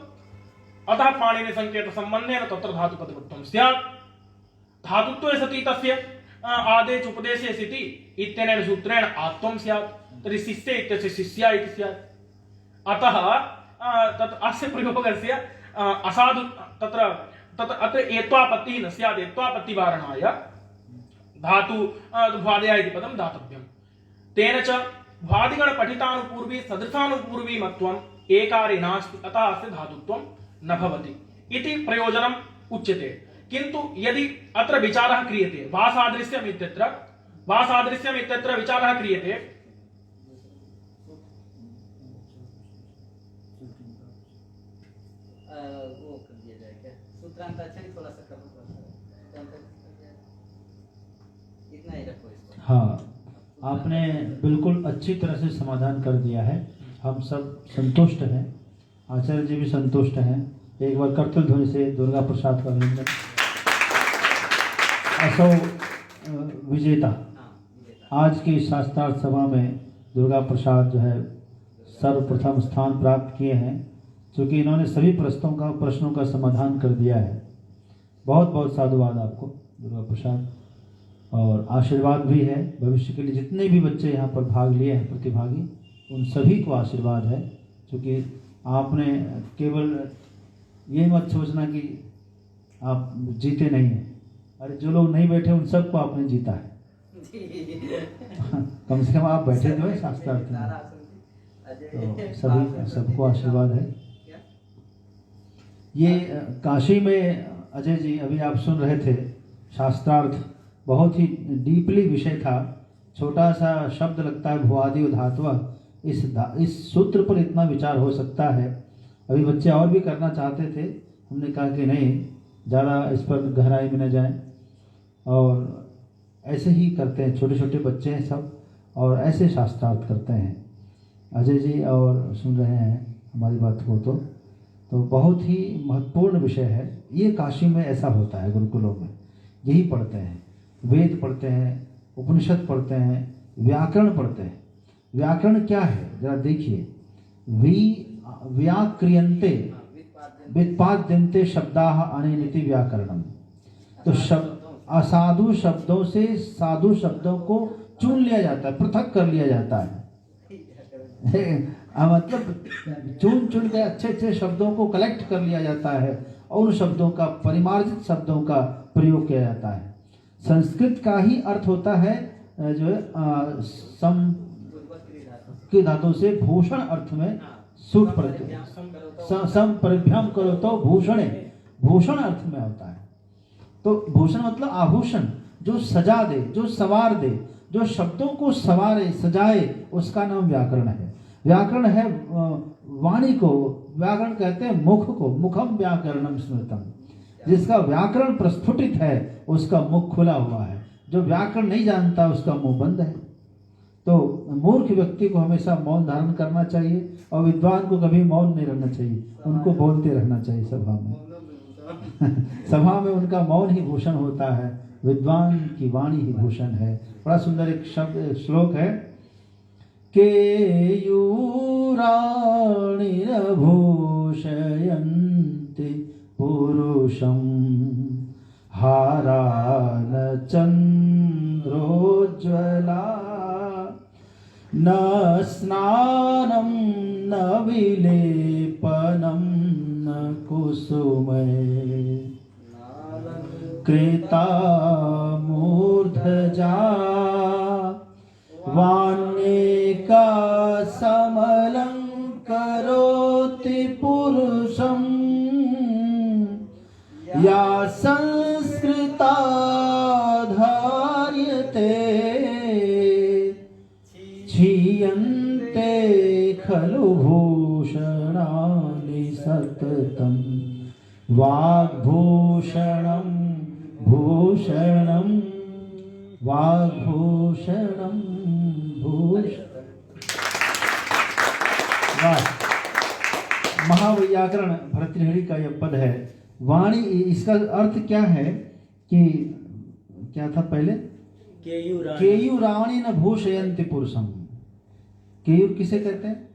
अतः पाणिनिसङ्केतसम्बन्धेन तत्र धातुपदवत्वं स्यात्। धातुत्वे सति तस्य आदेश उपदेशे सिति इत्यनेन सूत्रेण आत्वं स्यात् तर्हि शिष्ये इत्यस्य शिष्या इति स्यात्। अतः तत् अस्य प्रयोगस्य असाधु तत्र अत्र एत्वापत्तिः न स्यात्। एत्वापत्तिवारणाय धातु भ्वादयः इति पदं दातव्यम्। तेन च भ्वादिगणपठितानुपूर्वी सदृशानुपूर्वी मत्वम् एकारे नास्ति अतः अस्य धातुत्वं न भवति इति प्रयोजनम् उच्यते। किन्तु यदि अत्र विचारः क्रियते वासादृश्यम् इत्यत्र विचारः क्रियते वो कर दिया जाए क्या सूत्रांतरक्षण थोड़ा सा करो इतना ही रखो इसको। हाँ, आपने बिल्कुल अच्छी तरह से समाधान कर दिया है। हम सब संतुष्ट हैं, आचार्य जी भी संतुष्ट हैं। एक बार कर्तव्य ध्वनि से दुर्गा प्रसाद का अभिनंदन। असो विजेता आज की शास्त्रार्थ सभा में दुर्गा प्रसाद जो है सर्वप्रथम स्थान प्राप्त किए हैं, क्योंकि इन्होंने सभी प्रश्नों का समाधान कर दिया है। बहुत बहुत साधुवाद आपको दुर्गा प्रसाद, और आशीर्वाद भी है भविष्य के लिए। जितने भी बच्चे यहाँ पर भाग लिए हैं प्रतिभागी, उन सभी को आशीर्वाद है, क्योंकि आपने केवल ये मत सोचना कि आप जीते नहीं हैं। अरे जो लोग नहीं बैठे उन सबको आपने जीता है। कम से कम आप बैठे जो है शास्त्रार्थ में, तो सभी सबको आशीर्वाद है। ये काशी में अजय जी अभी आप सुन रहे थे, शास्त्रार्थ बहुत ही डीपली विषय था। छोटा सा शब्द लगता है भुआदि धात्वा, इस सूत्र पर इतना विचार हो सकता है। अभी बच्चे और भी करना चाहते थे, हमने कहा कि नहीं, ज़्यादा इस पर गहराई में न जाएं, और ऐसे ही करते हैं। छोटे छोटे बच्चे हैं सब, और ऐसे शास्त्रार्थ करते हैं। अजय जी और सुन रहे हैं हमारी बात को, तो बहुत ही महत्वपूर्ण विषय है ये। काशी में ऐसा होता है, गुरुकुलों में यही पढ़ते हैं। वेद पढ़ते हैं, उपनिषद पढ़ते हैं, व्याकरण पढ़ते हैं। व्याकरण क्या है जरा देखिए। व्याक्रियन्ते व्युत्पाद्यन्ते शब्दाः अनेनिति व्याकरणम। तो असाधु शब्दों से साधु शब्दों को चुन लिया जाता है, पृथक कर लिया जाता है। मतलब चुन चुन के अच्छे अच्छे शब्दों को कलेक्ट कर लिया जाता है, और उन शब्दों का परिमार्जित शब्दों का प्रयोग किया जाता है। संस्कृत का ही अर्थ होता है जो है सम की धातु से भूषण अर्थ में सूट पड़ते, सम परिभ्रम करो तो भूषणे, भूषण अर्थ में होता है। तो भूषण मतलब आभूषण, जो सजा दे, जो सवार दे, जो शब्दों को सवारे सजाए, उसका नाम व्याकरण है। व्याकरण है वाणी को, व्याकरण कहते हैं मुख को। मुखम व्याकरणम स्मृतम, जिसका व्याकरण प्रस्फुटित है उसका मुख खुला हुआ है। जो व्याकरण नहीं जानता उसका मुंह बंद है। तो मूर्ख व्यक्ति को हमेशा मौन धारण करना चाहिए, और विद्वान को कभी मौन नहीं रहना चाहिए, उनको बोलते रहना चाहिए सभा में। सभा में उनका मौन ही भूषण होता है, विद्वान की वाणी ही भूषण है। बड़ा सुंदर एक शब्द श्लोक है, केयूराणिर्भूषयन्ति पुरुषं हारान चन्द्रोज्ज्वला न स्नानं न विलेपनं न कुसुमे कृता मूर्धजा वाण्येका समलं करोति पुरुषं या संस्कृता धार्यते क्षीयन्ते खलु भूषणानि सततं वाग्भूषणं भूषणं वाग्भूषणं भूषणं। महावैयाकरण भर्तृहरि का यह पद है। वाणी, इसका अर्थ क्या है कि क्या था पहले? केयूराणी न भूषयन्ति पुरुषम। केयूर किसे कहते हैं?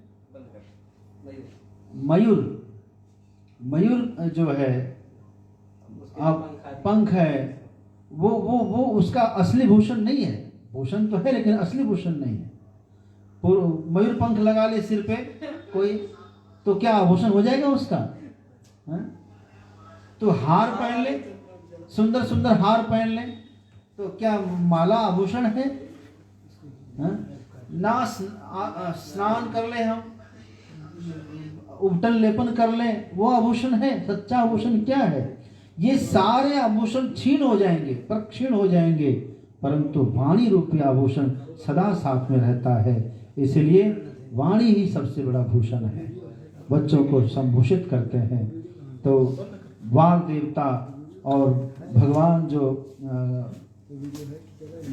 मयूर। मयूर जो है पंख है, वो उसका असली भूषण नहीं है। भूषण तो है लेकिन असली भूषण नहीं है। मयूर पंख लगा ले सिर पे कोई, तो क्या आभूषण हो जाएगा उसका? है? तो हार पहन ले, सुंदर सुंदर हार पहन ले, तो क्या माला आभूषण है? ना स्नान कर ले, हम उपटन लेपन कर ले, वो आभूषण है? सच्चा आभूषण क्या है? ये सारे आभूषण क्षीण हो जाएंगे, प्रक्षीण हो जाएंगे, परंतु वाणी रूपी आभूषण सदा साथ में रहता है। इसलिए वाणी ही सबसे बड़ा भूषण है, बच्चों को संभूषित करते हैं। तो वाग देवता और भगवान जो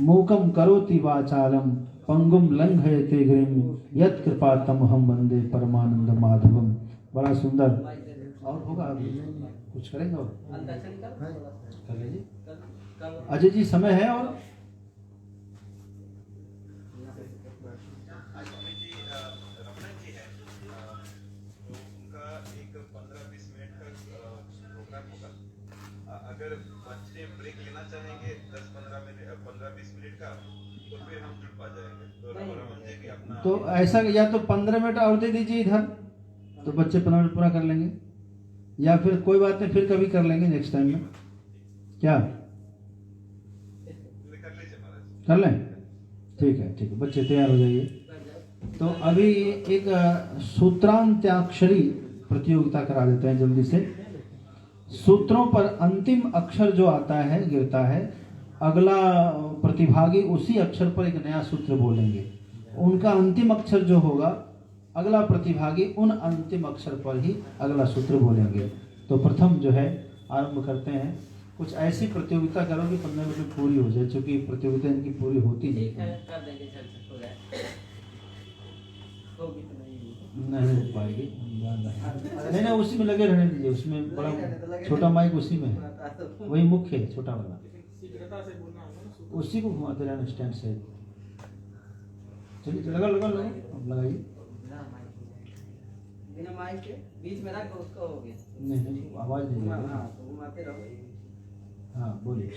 मूकम करोति वाचालम पंगुम लंघयते गिरिम यत् कृपा तमहम वंदे परमानंद माधवम। बड़ा सुंदर। और होगा अभी कुछ करेंगे और कर लीजिए अजय जी, समय है। और अगर बच्चे ब्रेक लेना चाहेंगे 15-20 मिनट का, तो फिर हम जुड़ पा जाएंगे। तो रमन जी भी अपना, तो ऐसा या तो 15 मिनट और दे दीजिए इधर, तो बच्चे 15 मिनट पूरा कर लेंगे, या फिर कोई बात नहीं, फिर कभी कर लेंगे नेक्स्ट टाइम में। क्या कर लें? ठीक है, ठीक है, बच्चे तैयार हो जाइए। तो अभी एक सूत्रांत्याक्षरी प्रतियोगिता करा देते हैं जल्दी से। सूत्रों पर अंतिम अक्षर जो आता है, गिरता है, अगला प्रतिभागी उसी अक्षर पर एक नया सूत्र बोलेंगे। उनका अंतिम अक्षर जो होगा, अगला प्रतिभागी उन अंतिम अक्षर पर ही अगला सूत्र बोलेंगे। तो प्रथम जो है आरंभ करते हैं। कुछ ऐसी प्रतियोगिता करो कि 15 मिनट में पूरी हो जाए, क्योंकि प्रतियोगिता इनकी पूरी होती नहीं नहीं हो पाएगी। नहीं, उसी में लगे रहने दीजिए। उसमें बड़ा छोटा माइक उसी में है, वही मुख्य है, छोटा वाला उसी को घुमाते रहना स्टैंड से। चलिए लगा लगाइए। बिना माइक के बीच में रख उसको हो गया। नहीं, आवाज नहीं आ रही। हाँ, तो घुमाते रहो। हाँ, बोलिए।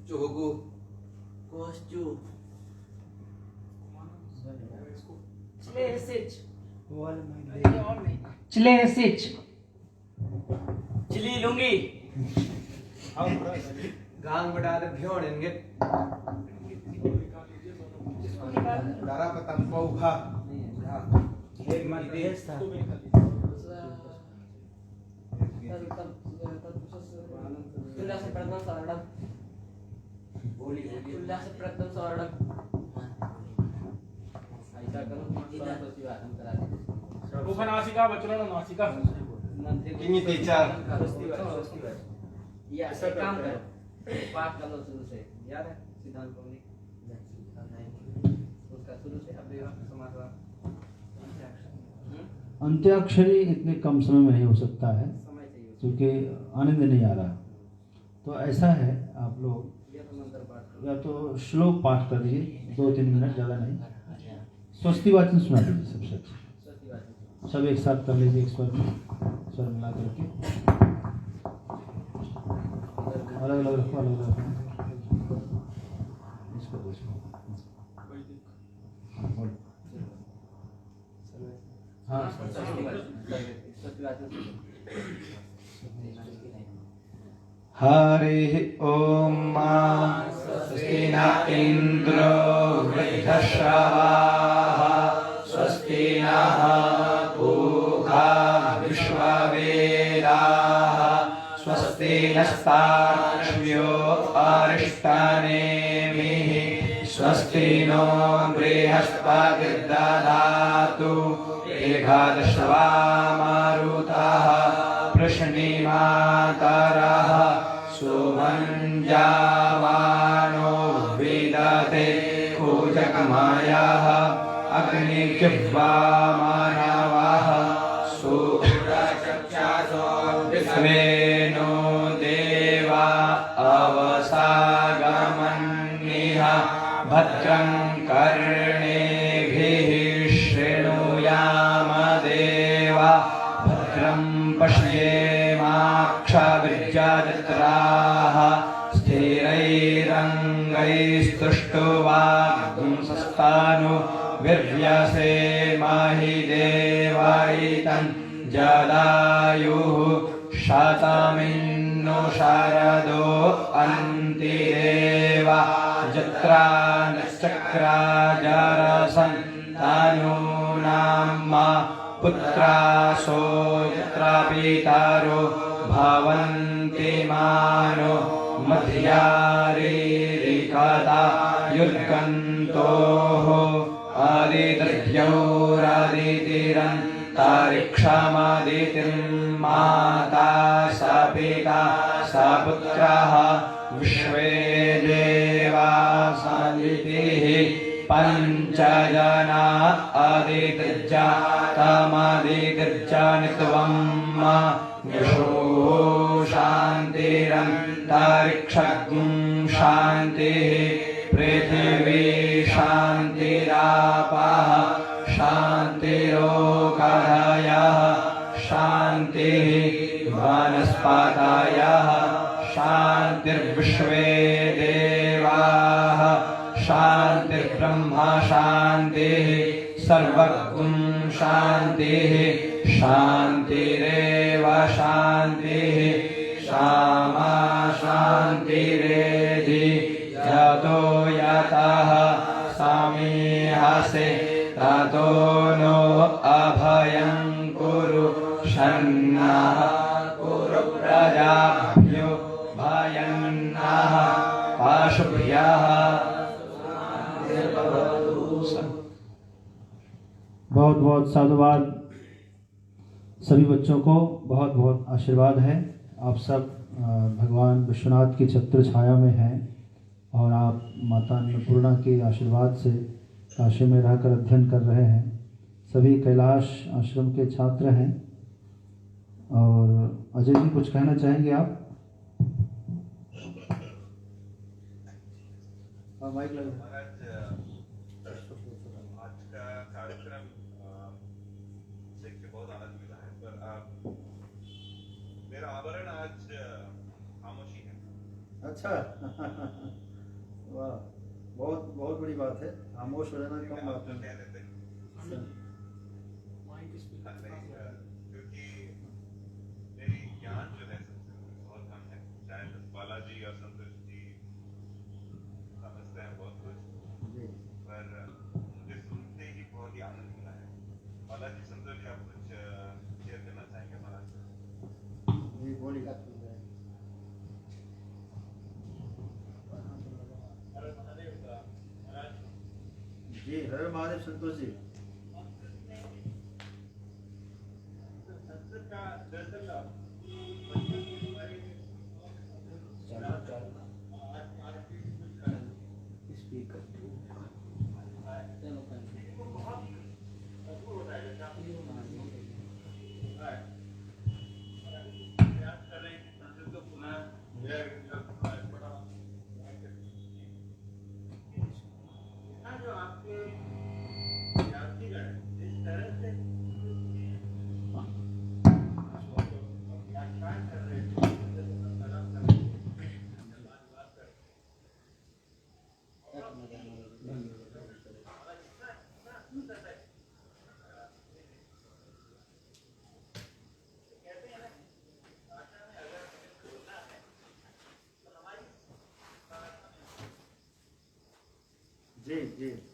Jogo. Kostu. Člesić. Člesić. Chilli लूंगी। गांग बटा दे भ्योड़ेंगे। दारा पतंग पौखा। एक मध्य उपनासिका वचन नासिका किन्हीं टीचर या काम करो, पाठ कर लो शुरू से। याद है सिद्धांत कौमुदी? उसका शुरू से अव्यय समास। अंत्याक्षरी इतने कम समय में नहीं हो सकता है, समय चाहिए क्योंकि आनंद नहीं आ रहा। तो ऐसा है, आप लोग या तो मंत्र पाठ या तो श्लोक पाठ कर दीजिए, 2-3 मिनट, ज़्यादा नहीं। स्वस्ति वाचन सुना दीजिए सबसे अच्छा। सब एक साथ कर लीजिए, एक स्वर मिला करके। अलग अलग रखो, अलग अलग रखो। इसको हाँ, हरि ओम। स्वस्ति न इन्द्रो वृद्धश्रवाः स्वस्ति नः पूषा विश्ववेदाः स्वस्ति नस्तार्क्ष्यो अरिष्टनेमिः स्वस्ति नो बृहस्पतिर्दधातु एकादशवा मारुतः प्रश्निमातरः सुमञ्जावानो विदते कूजकमायाः अग्निजिह्वा मानवः सुरचक्षासो विश्वेनो देवा अवसागमन्निः भद्रं कर्णेभिः शृणुयाम देवा भद्रं पश्येमाक्षभिर्यजत्राः स्थिरैरङ्गैस्तुष्टुवागुंसस्तानु विर्व्यसेमहि देवैतं जलायुः शतमिन्नो शरदो अन्तिदेवा जत्रा नश्चक्राजरसन्तानूनां पुत्रासो यत्र पितरो भवन्ति मानो मध्यारीरिकता युर्गन्तोः आदितिर्यौरादितिरन्तरिक्षमदितिर्माता स पिता स पुत्रः विश्वे देवा सदितिः पञ्चजना अदितिर्जातमदितिर्जनित्वं विशो शान्तिरन्तरिक्षगुं शान्तिः पृथिवी शान्तिरापः शान्तिरोगधयः शान्तिः वनस्पतयः शान्तिर्विश्वे देवाः शान्तिर्ब्रह्म शान्तिः सर्वगुं शान्तिः शान्तिरेव शान्तिः क्षमा शान्तिरेधि यतो यतः समीहसे ततो नो अभयं कुरु शन्नः कुरु प्रजाभ्यो भयं नः पशुभ्यः बहुत बहुत साधुवाद। सभी बच्चों को बहुत बहुत आशीर्वाद है। आप सब भगवान विश्वनाथ की छत्र छाया में हैं और आप माता अन्नपूर्णा के आशीर्वाद से काशी में रहकर अध्ययन कर रहे हैं। सभी कैलाश आश्रम के छात्र हैं। और अजय जी कुछ कहना चाहेंगे आप? माइक लगा। आज का कार्यक्रम देख के बहुत आनंद मिला है, पर मेरा आवरण आज खामोशी है। अच्छा वाह, बहुत बहुत बड़ी बात है। खामोश हो जाना कम बात है। क्योंकि मेरी ज्ञान जो है बहुत कम है। शायद बालाजी और संतोष जी समझते हैं बहुत कुछ, पर मुझे सुनते ही बहुत ही आनंद मिला है। बालाजी, संतोष जी, आप कुछ शेयर करना चाहेंगे महाराज? जी बोलिए। जी हर महादेव संतोष जी। जो आपके जी